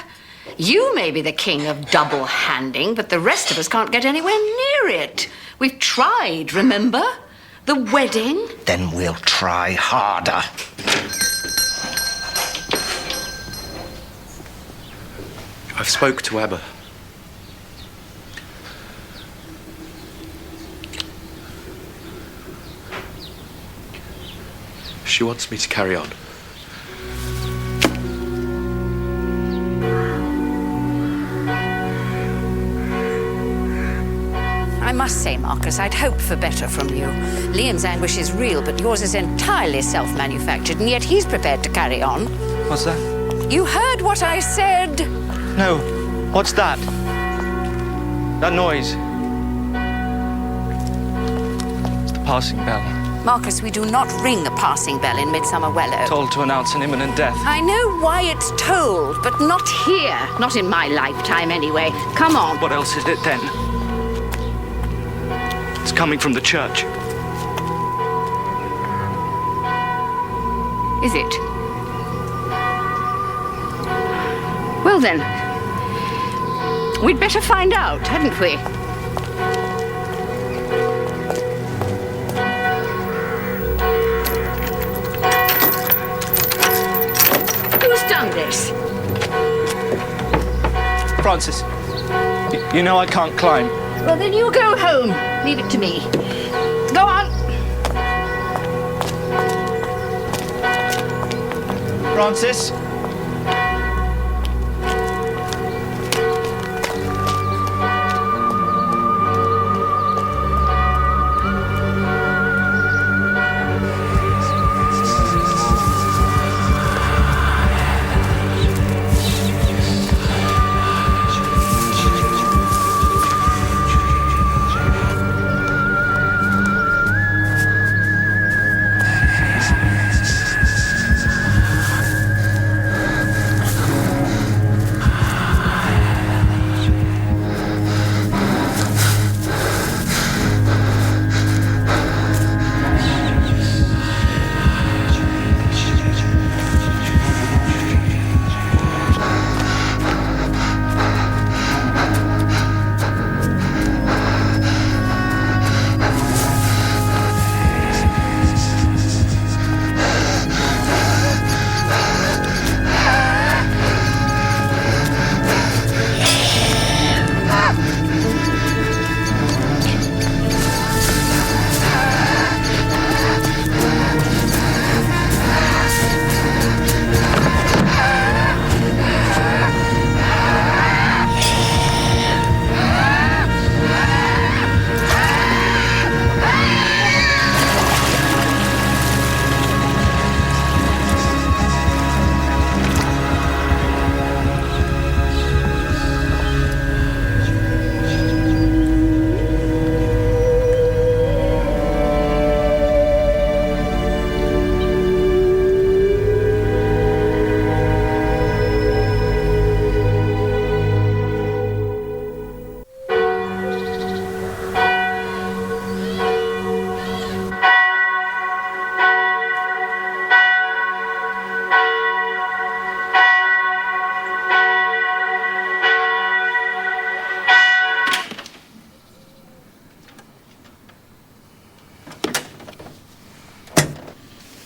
You may be the king of double-handing, but the rest of us can't get anywhere near it. We've tried, remember? The wedding. Then we'll try harder. I've spoke to Emma. She wants me to carry on. I must say, Marcus, I'd hoped for better from you. Liam's anguish is real, but yours is entirely self-manufactured, and yet he's prepared to carry on. What's that? You heard what I said. No. What's that? That noise. It's the passing bell. Marcus, we do not ring the passing bell in Midsomer Wellow. Tolled to announce an imminent death. I know why it's tolled, but not here. Not in my lifetime, anyway. Come on. What else is it then? It's coming from the church. Is it? Well then, we'd better find out, hadn't we? Who's done this? Francis, you know I can't climb. Well, then you go home. Leave it to me. Go on. Francis?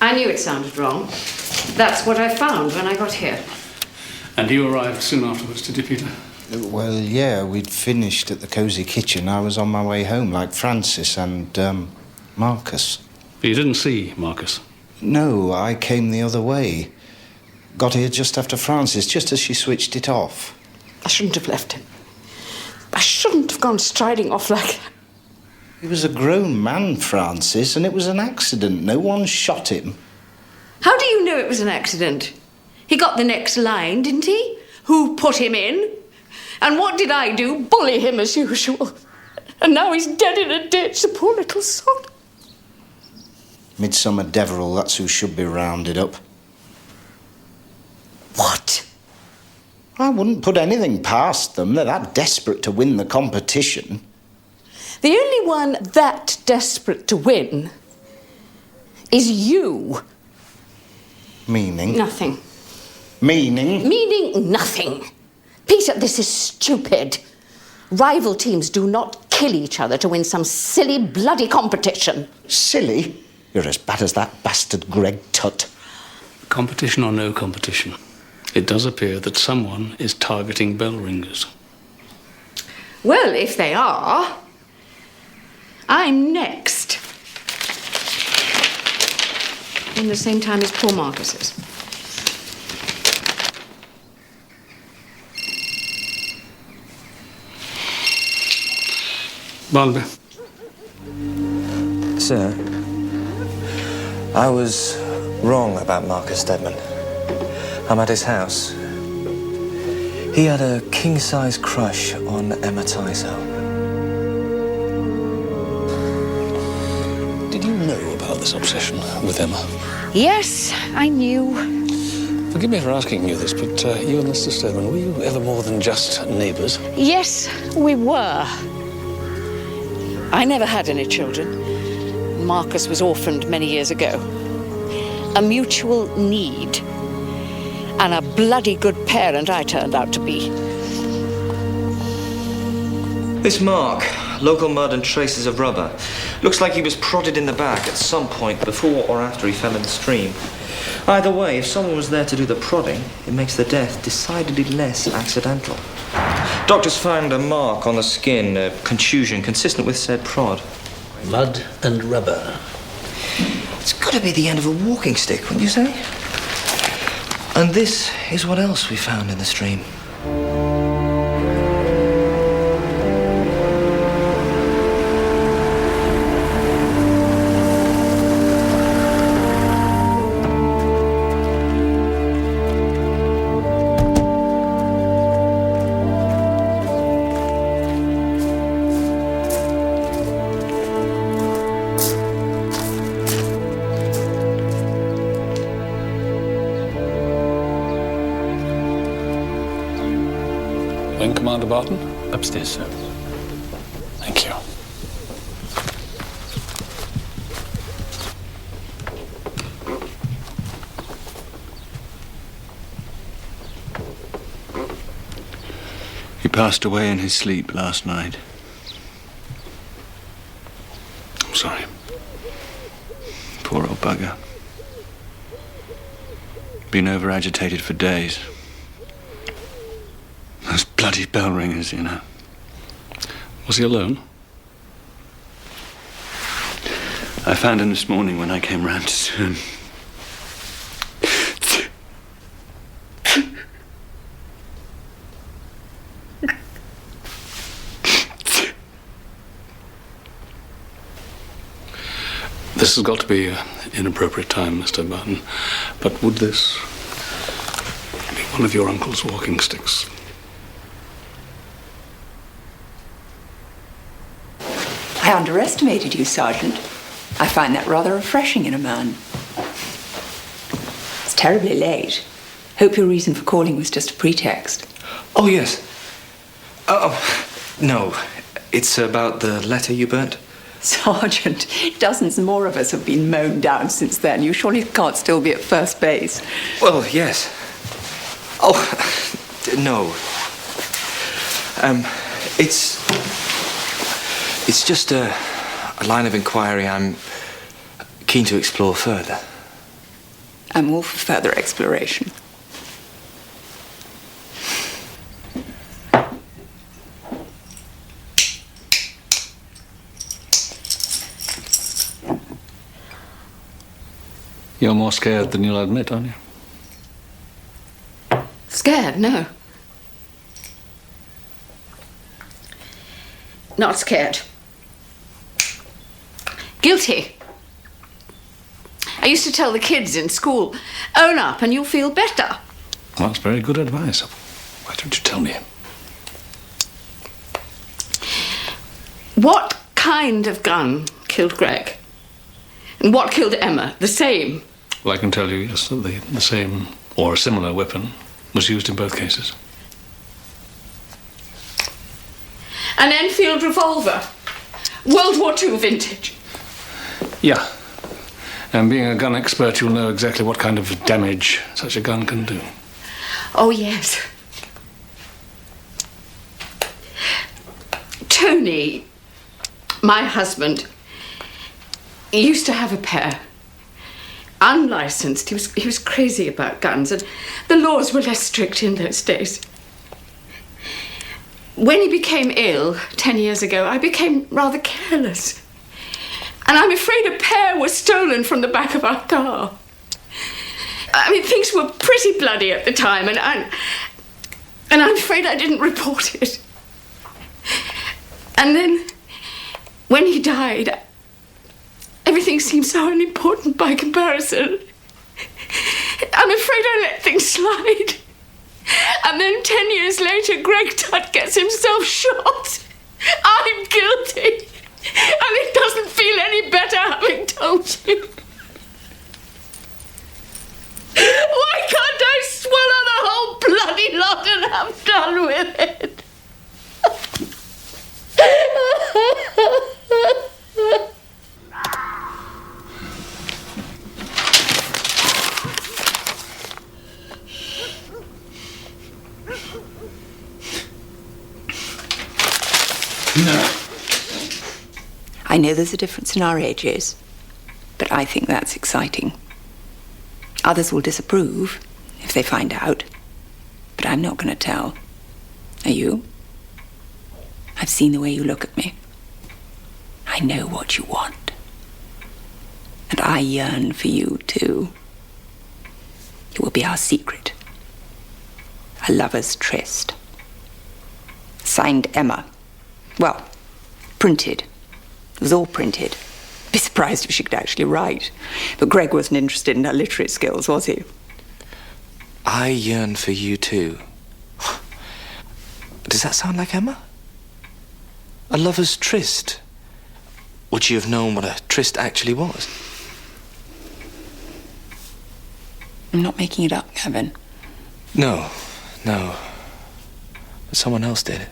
I knew it sounded wrong. That's what I found when I got here. And you arrived soon afterwards, did you, Peter? Well, yeah, we'd finished at the cosy kitchen. I was on my way home, like Francis and Marcus. But you didn't see Marcus? No, I came the other way. Got here just after Francis, just as she switched it off. I shouldn't have left him. I shouldn't have gone striding off like that. He was a grown man, Francis, and it was an accident. No one shot him. How do you know it was an accident? He got the next line, didn't he? Who put him in? And what did I do? Bully him as usual. And now he's dead in a ditch, the poor little son. Midsomer Deverill, that's who should be rounded up. What? I wouldn't put anything past them. They're that desperate to win the competition. The only one that desperate to win is you. Meaning? Nothing. Meaning? Meaning nothing. Peter, this is stupid. Rival teams do not kill each other to win some silly, bloody competition. Silly? You're as bad as that bastard Greg Tutt. Competition or no competition, it does appear that someone is targeting bell ringers. Well, if they are, I'm next. In the same time as poor Marcus is. Barnaby. Sir, I was wrong about Marcus Stedman. I'm at his house. He had a king-size crush on Emma Tyso. Did you know about this obsession with Emma? Yes, I knew. Forgive me for asking you this, but you and Mr. Stedman, were you ever more than just neighbours? Yes, we were. I never had any children. Marcus was orphaned many years ago. A mutual need. And a bloody good parent I turned out to be. This mark, local mud and traces of rubber, looks like he was prodded in the back at some point before or after he fell in the stream. Either way, if someone was there to do the prodding, it makes the death decidedly less accidental. Doctors found a mark on the skin, a contusion consistent with said prod. Mud and rubber. It's got to be the end of a walking stick, wouldn't you say? And this is what else we found in the stream. Wing Commander Barton? Upstairs, sir. Thank you. He passed away in his sleep last night. I'm sorry. Poor old bugger. Been over-agitated for days. Those bloody bell ringers, you know. Was he alone? I found him this morning when I came round to see him. This has got to be an inappropriate time, Mr. Barton. But would this be one of your uncle's walking sticks? I underestimated you, Sergeant. I find that rather refreshing in a man. It's terribly late. Hope your reason for calling was just a pretext. Oh, yes. Oh, no. It's about the letter you burnt. Sergeant, dozens more of us have been mown down since then. You surely can't still be at first base. Well, yes. Oh, no. It's just a line of inquiry I'm keen to explore further. I'm all for further exploration. You're more scared than you'll admit, aren't you? Scared? No. Not scared. Guilty. I used to tell the kids in school, own up and you'll feel better. Well, that's very good advice. Why don't you tell me? What kind of gun killed Greg? And what killed Emma? The same? Well, I can tell you, yes, that the same or a similar weapon was used in both cases. An Enfield revolver. World War II vintage. Yeah. And being a gun expert, you'll know exactly what kind of damage such a gun can do. Oh, yes. Tony, my husband, he used to have a pair. Unlicensed. He was crazy about guns, and the laws were less strict in those days. When he became ill 10 years ago, I became rather careless. And I'm afraid a pair was stolen from the back of our car. I mean, things were pretty bloody at the time, and I'm afraid I didn't report it. And then, when he died, everything seemed so unimportant by comparison. I'm afraid I let things slide. And then 10 years later, Greg Tutt gets himself shot. I'm guilty. And it doesn't feel any better having told you. Why can't I swallow the whole bloody lot and have done with it? No. I know there's a difference in our ages, but I think that's exciting. Others will disapprove if they find out, but I'm not going to tell. Are you? I've seen the way you look at me. I know what you want. And I yearn for you, too. It will be our secret. A lover's tryst. Signed Emma. Well, printed. It was all printed. Be surprised if she could actually write. But Greg wasn't interested in her literary skills, was he? I yearn for you too. Does that sound like Emma? A lover's tryst. Would you have known what a tryst actually was? I'm not making it up, Kevin. No. But someone else did it.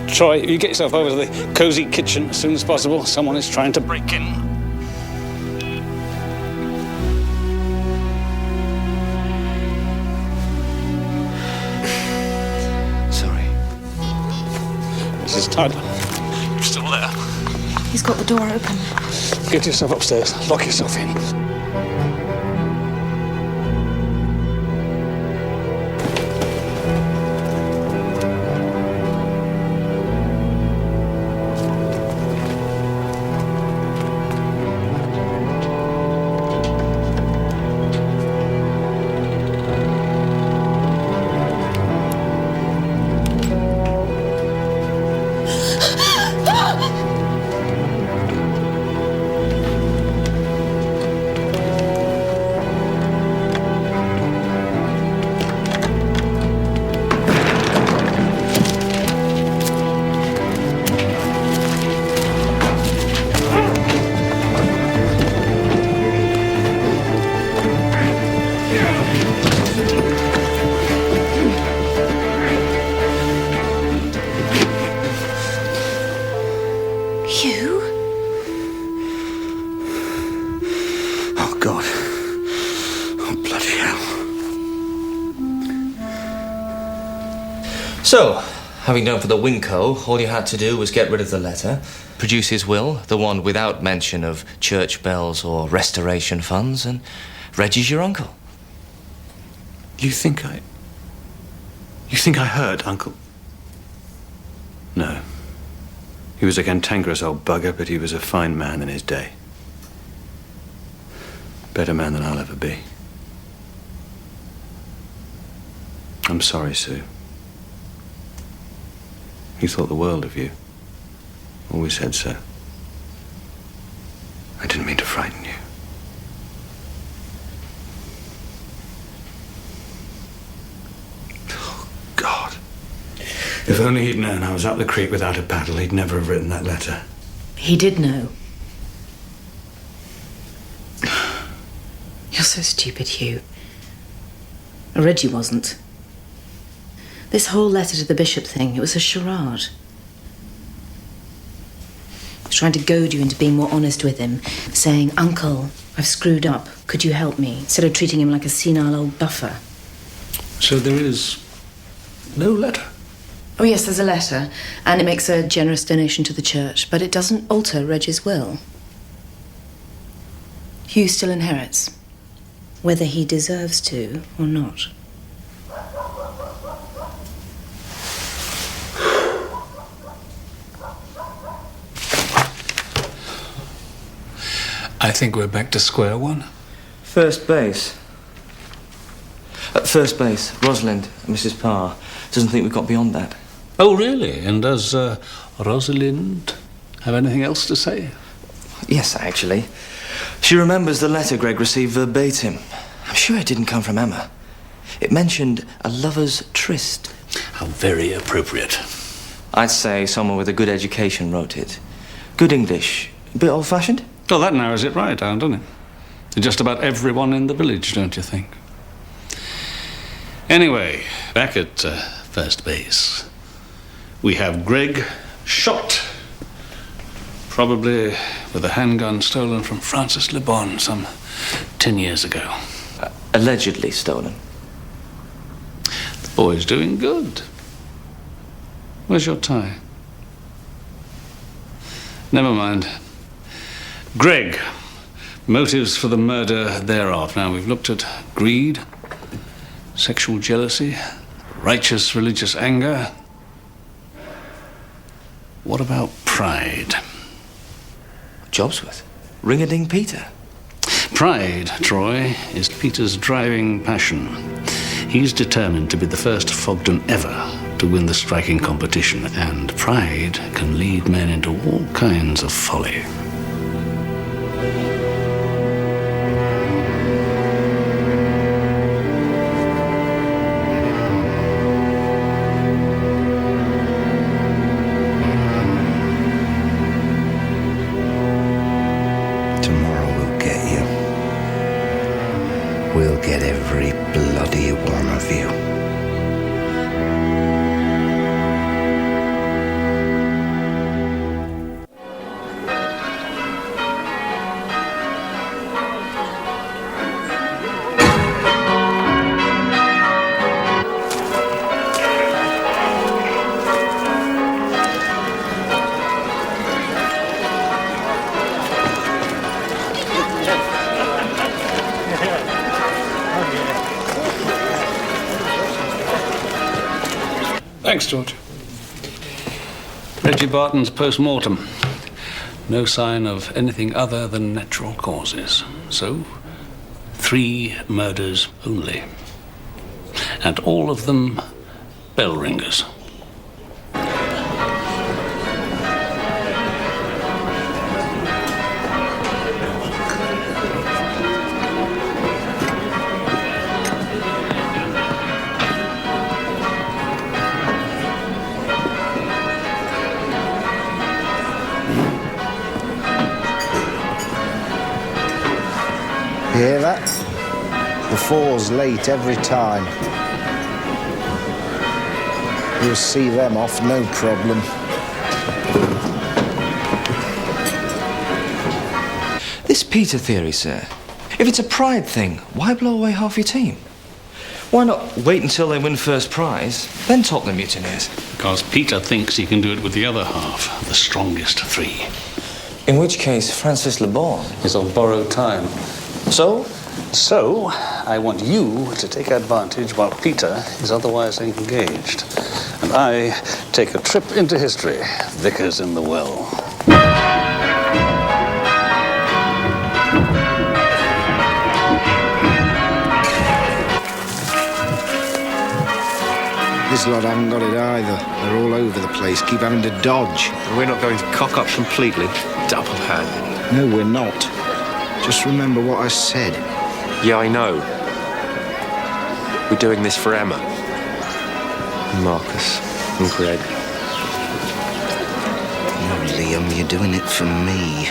Troy, you get yourself over to the cosy kitchen as soon as possible. Someone is trying to break in. Sorry. Mrs. Tyler, you're still there. He's got the door open. Get yourself upstairs. Lock yourself in. So, having done for the Winco, all you had to do was get rid of the letter, produce his will, the one without mention of church bells or restoration funds, and Reggie's your uncle. You think I hurt Uncle? No. He was a cantankerous old bugger, but he was a fine man in his day. Better man than I'll ever be. I'm sorry, Sue. He thought the world of you. Always said so. I didn't mean to frighten you. If only he'd known I was up the creek without a paddle, he'd never have written that letter. He did know. You're so stupid, Hugh. Reggie wasn't. This whole letter to the bishop thing, it was a charade. He was trying to goad you into being more honest with him, saying, "Uncle, I've screwed up. Could you help me?" Instead of treating him like a senile old buffer. So there is no letter? Oh, yes, there's a letter, and it makes a generous donation to the church, but it doesn't alter Reggie's will. Hugh still inherits, whether he deserves to or not. I think we're back to square one. First base. At first base, Rosalind, Mrs. Parr, doesn't think we've got beyond that. Oh, really? And does Rosalind have anything else to say? Yes, actually. She remembers the letter Greg received verbatim. I'm sure it didn't come from Emma. It mentioned a lover's tryst. How very appropriate. I'd say someone with a good education wrote it. Good English. A bit old-fashioned? Well, that narrows it right down, doesn't it? To just about everyone in the village, don't you think? Anyway, back at first base, we have Greg shot. Probably with a handgun stolen from Francis Le Bon some 10 years ago. Allegedly stolen. The boy's doing good. Where's your tie? Never mind. Greg, motives for the murder thereof. Now, we've looked at greed, sexual jealousy, righteous religious anger. What about pride? Jobsworth. Ring-a-ding Peter. Pride, Troy, is Peter's driving passion. He's determined to be the first Fogden ever to win the striking competition, and pride can lead men into all kinds of folly. We'll get every bloody one of you. Thanks, George. Reggie Barton's post-mortem. No sign of anything other than natural causes. So, 3 murders only. And all of them bell ringers. You hear that? The 4's late every time. You'll see them off, no problem. This Peter theory, sir. If it's a pride thing, why blow away half your team? Why not wait until they win first prize, then top the mutineers? Because Peter thinks he can do it with the other half, the strongest 3. In which case, Francis Le Bon is on borrowed time. So? So, I want you to take advantage while Peter is otherwise engaged. And I take a trip into history, Vickers in the Well. This lot haven't got it either. They're all over the place, keep having to dodge. And we're not going to cock up completely. Double hand. No, we're not. Just remember what I said. Yeah, I know. We're doing this for Emma. Marcus. Greg. No, Liam, you're doing it for me.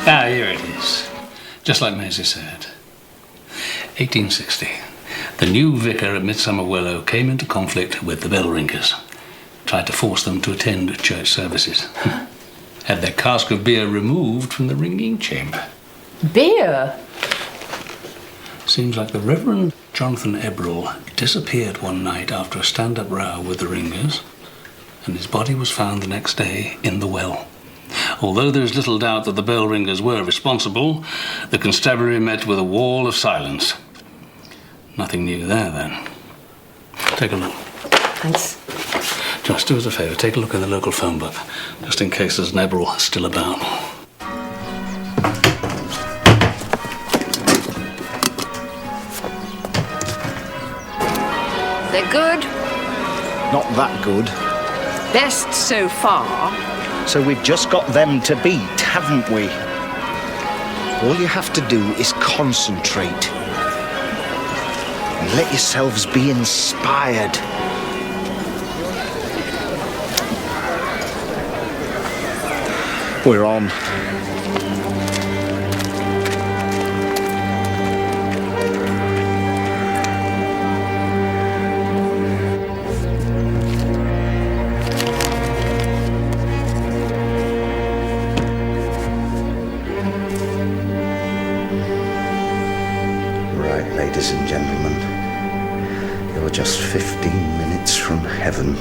Ah, here it is. Just like Maisie said. 1860. The new vicar at Midsomer Willow came into conflict with the bell ringers. Tried to force them to attend church services. Had their cask of beer removed from the ringing chamber. Beer? Seems like the Reverend Jonathan Ebrell disappeared one night after a stand-up row with the ringers, and his body was found the next day in the well. Although there is little doubt that the bell ringers were responsible, the constabulary met with a wall of silence. Nothing new there, then. Take a look. Thanks. Just do us a favour, take a look in the local phone book, just in case there's an Ebrell still about. They're good. Not that good. Best so far. So we've just got them to beat, haven't we? All you have to do is concentrate. And let yourselves be inspired. We're on. Right, ladies and gentlemen, you're just 15 minutes from heaven.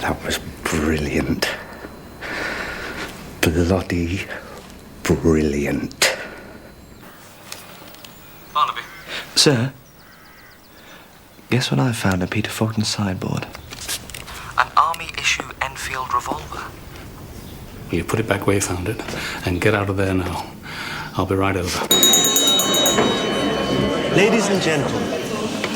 That was brilliant. Bloody brilliant. Barnaby. Sir, guess what I found in Peter Fogden's sideboard? An Army-issue Enfield revolver. Will you put it back where you found it and get out of there now? I'll be right over. Ladies and gentlemen,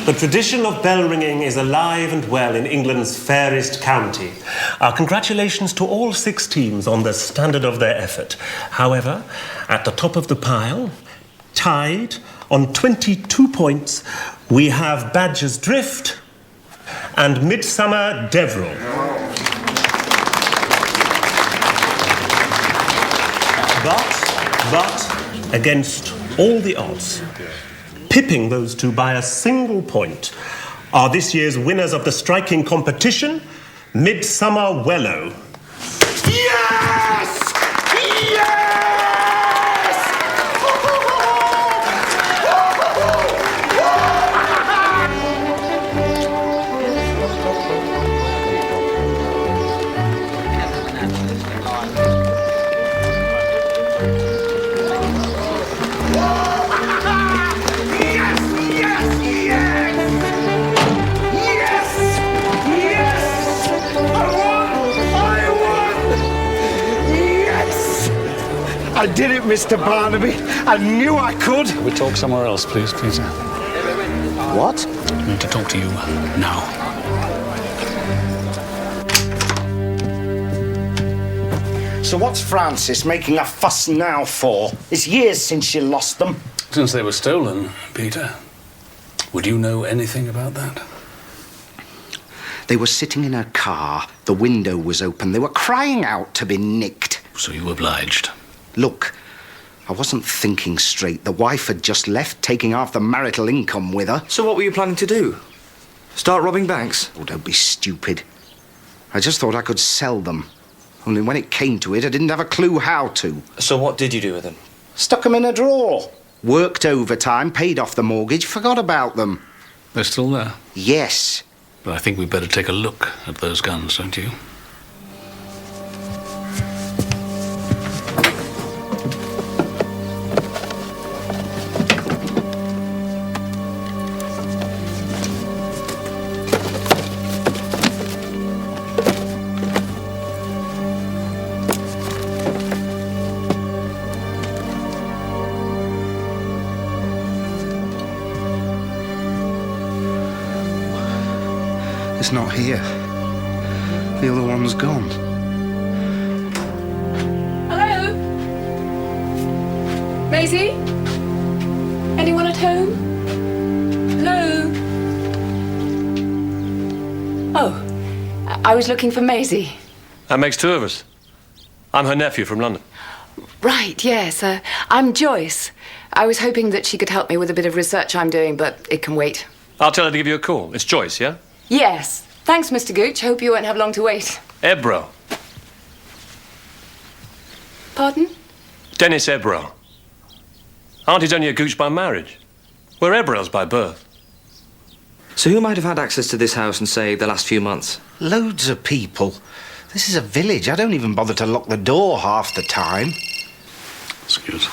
The tradition of bell ringing is alive and well in England's fairest county. Our congratulations to all 6 teams on the standard of their effort. However, at the top of the pile, tied on 22 points, we have Badger's Drift and Midsomer Deverill. But, against all the odds, pipping those two by a single point, are this year's winners of the striking competition, Midsomer Wellow. Yes! Yes! I did it, Mr. Barnaby. I knew I could. We talk somewhere else, please, Peter. What? I need to talk to you now. So what's Frances making a fuss now for? It's years since she lost them. Since they were stolen, Peter. Would you know anything about that? They were sitting in her car. The window was open. They were crying out to be nicked. So you obliged? Look, I wasn't thinking straight. The wife had just left, taking half the marital income with her. So what were you planning to do? Start robbing banks? Oh, don't be stupid. I just thought I could sell them. Only when it came to it, I didn't have a clue how to. So what did you do with them? Stuck them in a drawer. Worked overtime, paid off the mortgage, forgot about them. They're still there? Yes. But I think we'd better take a look at those guns, don't you? It's not here. The other one's gone. Hello? Maisie? Anyone at home? Hello? Oh, I was looking for Maisie. That makes 2 of us. I'm her nephew from London. Right, yes. I'm Joyce. I was hoping that she could help me with a bit of research I'm doing, but it can wait. I'll tell her to give you a call. It's Joyce, yeah? Yes. Thanks, Mr. Gooch. Hope you won't have long to wait. Ebro. Pardon? Dennis Ebro. Auntie's only a Gooch by marriage. We're Ebrels by birth. So who might have had access to this house in, say, the last few months? Loads of people. This is a village. I don't even bother to lock the door half the time. Excuse.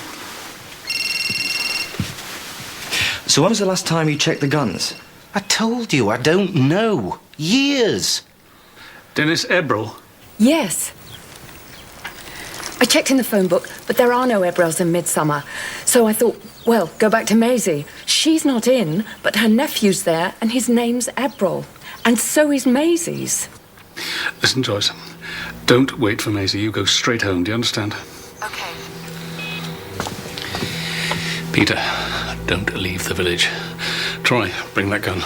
So when was the last time you checked the guns? I told you, I don't know. Years. Dennis Ebrel? Yes. I checked in the phone book, but there are no Ebrels in Midsomer. So I thought, well, go back to Maisie. She's not in, but her nephew's there, and his name's Ebrel. And so is Maisie's. Listen, Joyce. Don't wait for Maisie. You go straight home. Do you understand? Okay. Peter, don't leave the village. Troy, bring that gun.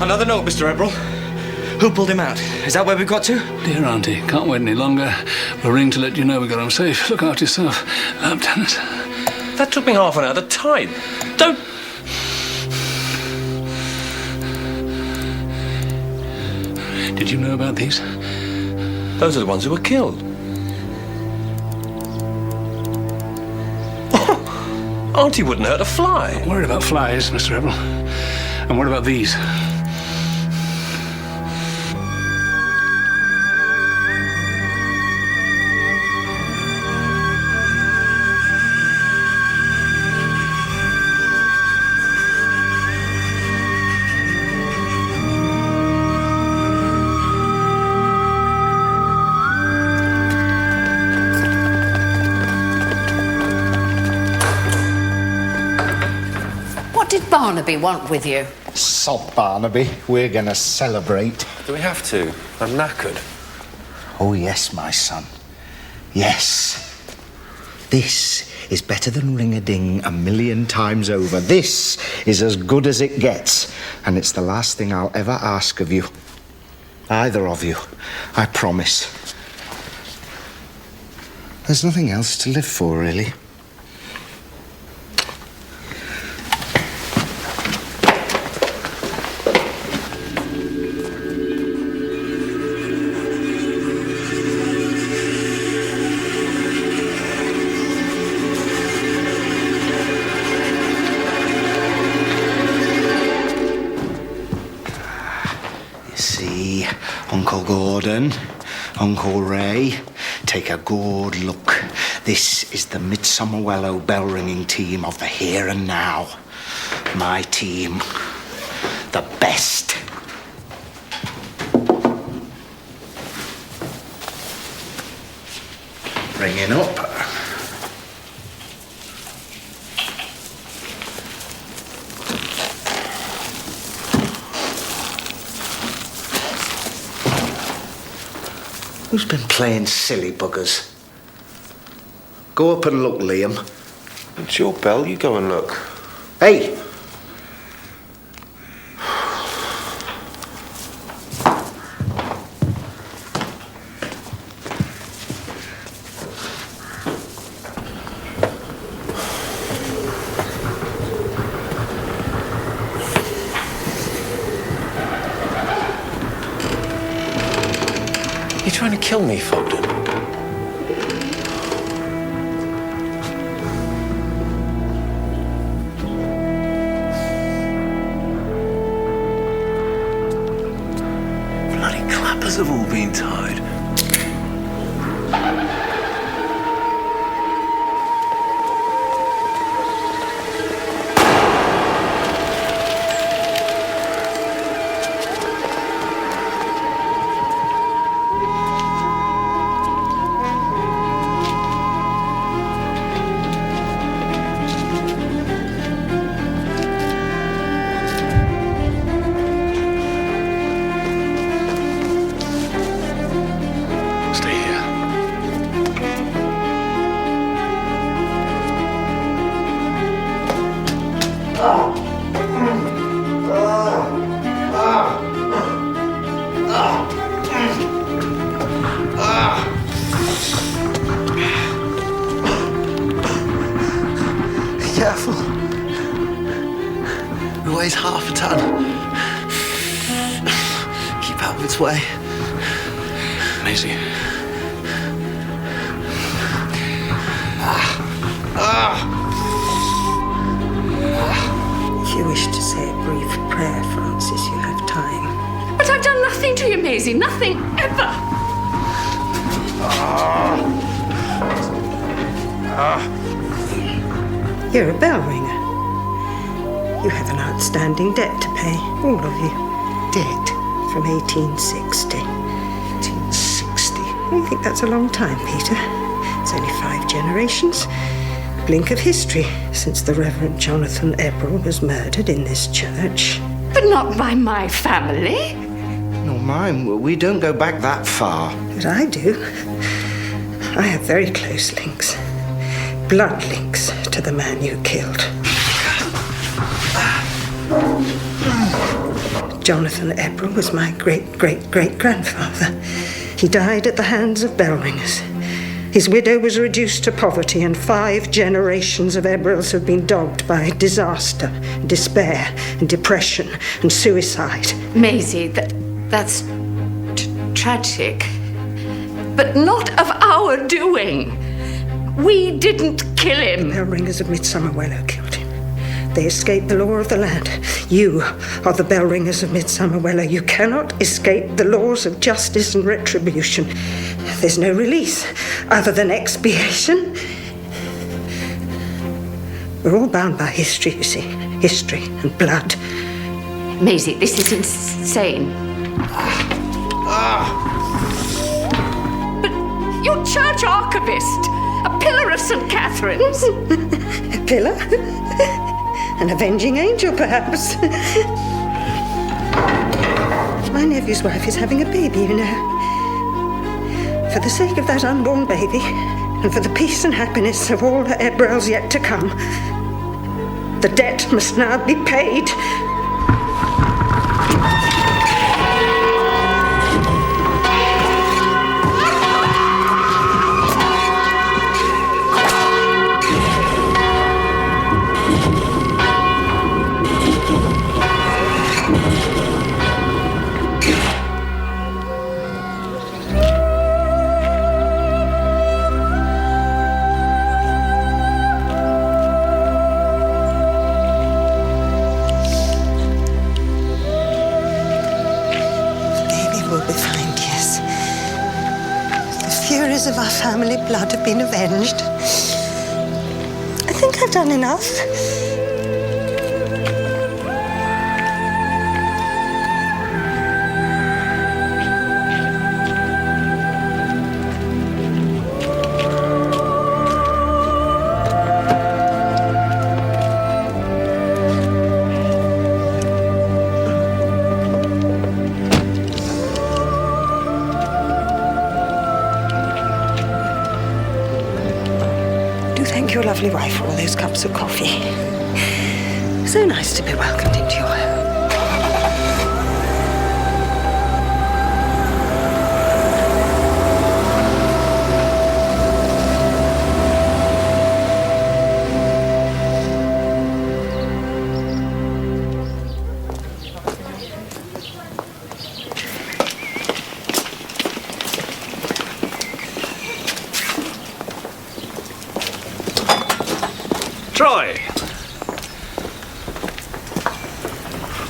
Another note, Mr. Ebrel. Who pulled him out? Is that where we've got to? Dear Auntie, can't wait any longer. We'll ring to let you know we got him safe. Look after yourself. Dennis. That took me half an hour to type. Don't... Did you know about these? Those are the ones who were killed. Auntie wouldn't hurt a fly. Not worried about flies, Mr. Ebrel. And what about these? What did Barnaby want with you? Sod Barnaby, we're gonna celebrate. Do we have to? I'm knackered. Oh, yes, my son. Yes. This is better than ring-a-ding 1,000,000 times over. This is as good as it gets. And it's the last thing I'll ever ask of you. Either of you. I promise. There's nothing else to live for, really. Uncle Gordon, Uncle Ray, take a good look. This is the Midsomer Wellow bell-ringing team of the here and now. My team. The best. Ringing up. Who's been playing silly buggers? Go up and look, Liam. It's your bell, you go and look. Hey! You're trying to kill me, Fogden. Bloody clappers have all been tied. Careful. It weighs half a ton. Keep out of its way. Maisie. If you wish to say a brief prayer, Francis, you have time. But I've done nothing to you, Maisie. Nothing ever. You're a bell ringer. You have an outstanding debt to pay, all of you. Debt? From 1860. 1860? I think that's a long time, Peter. It's only 5 generations. A blink of history since the Reverend Jonathan Ebrel was murdered in this church. But not by my family. No, mine. We don't go back that far. But I do. I have very close links. Blood links to the man you killed. Jonathan Ebrel was my great-great-great-grandfather. He died at the hands of bell ringers. His widow was reduced to poverty, and 5 generations of Ebrels have been dogged by disaster, despair, and depression, and suicide. Maisie, that's tragic. But not of our doing. We didn't kill him. The bell ringers of Midsomer Wellow killed him. They escaped the law of the land. You are the bell ringers of Midsomer Wellow. You cannot escape the laws of justice and retribution. There's no release other than expiation. We're all bound by history, you see. History and blood. Maisie, this is insane. But you're church archivist. A pillar of St. Catherine's. A pillar? An avenging angel, perhaps. My nephew's wife is having a baby, you know. For the sake of that unborn baby, and for the peace and happiness of all the Ebrels yet to come, the debt must now be paid. Of our family blood have been avenged. I think I've done enough. Thank your lovely wife for all those cups of coffee. So nice to be welcomed into your home. Troy!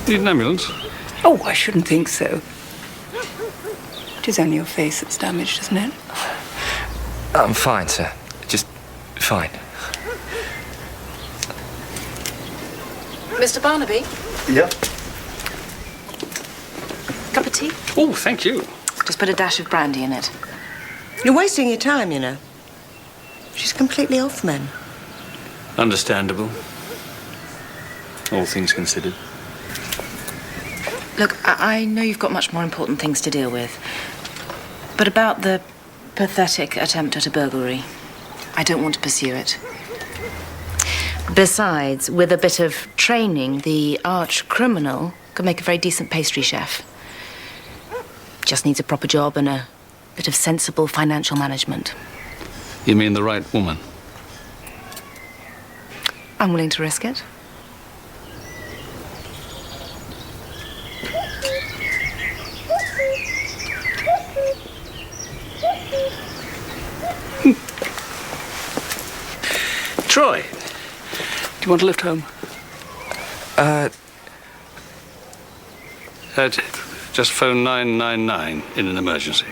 Need an ambulance? Oh, I shouldn't think so. It is only your face that's damaged, isn't it? I'm fine, sir. Just fine. Mr. Barnaby, Yep. cup of tea? Oh, thank you. Just put a dash of brandy in it. You're wasting your time, you know. She's completely off men. Understandable. All things considered. Look, I know you've got much more important things to deal with. But about the pathetic attempt at a burglary, I don't want to pursue it. Besides, with a bit of training, the arch criminal could make a very decent pastry chef. Just needs a proper job and a bit of sensible financial management. You mean the right woman? I'm willing to risk it. Troy, do you want a lift home? Just phone 999 in an emergency.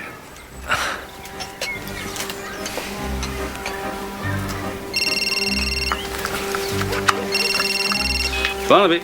Barnaby.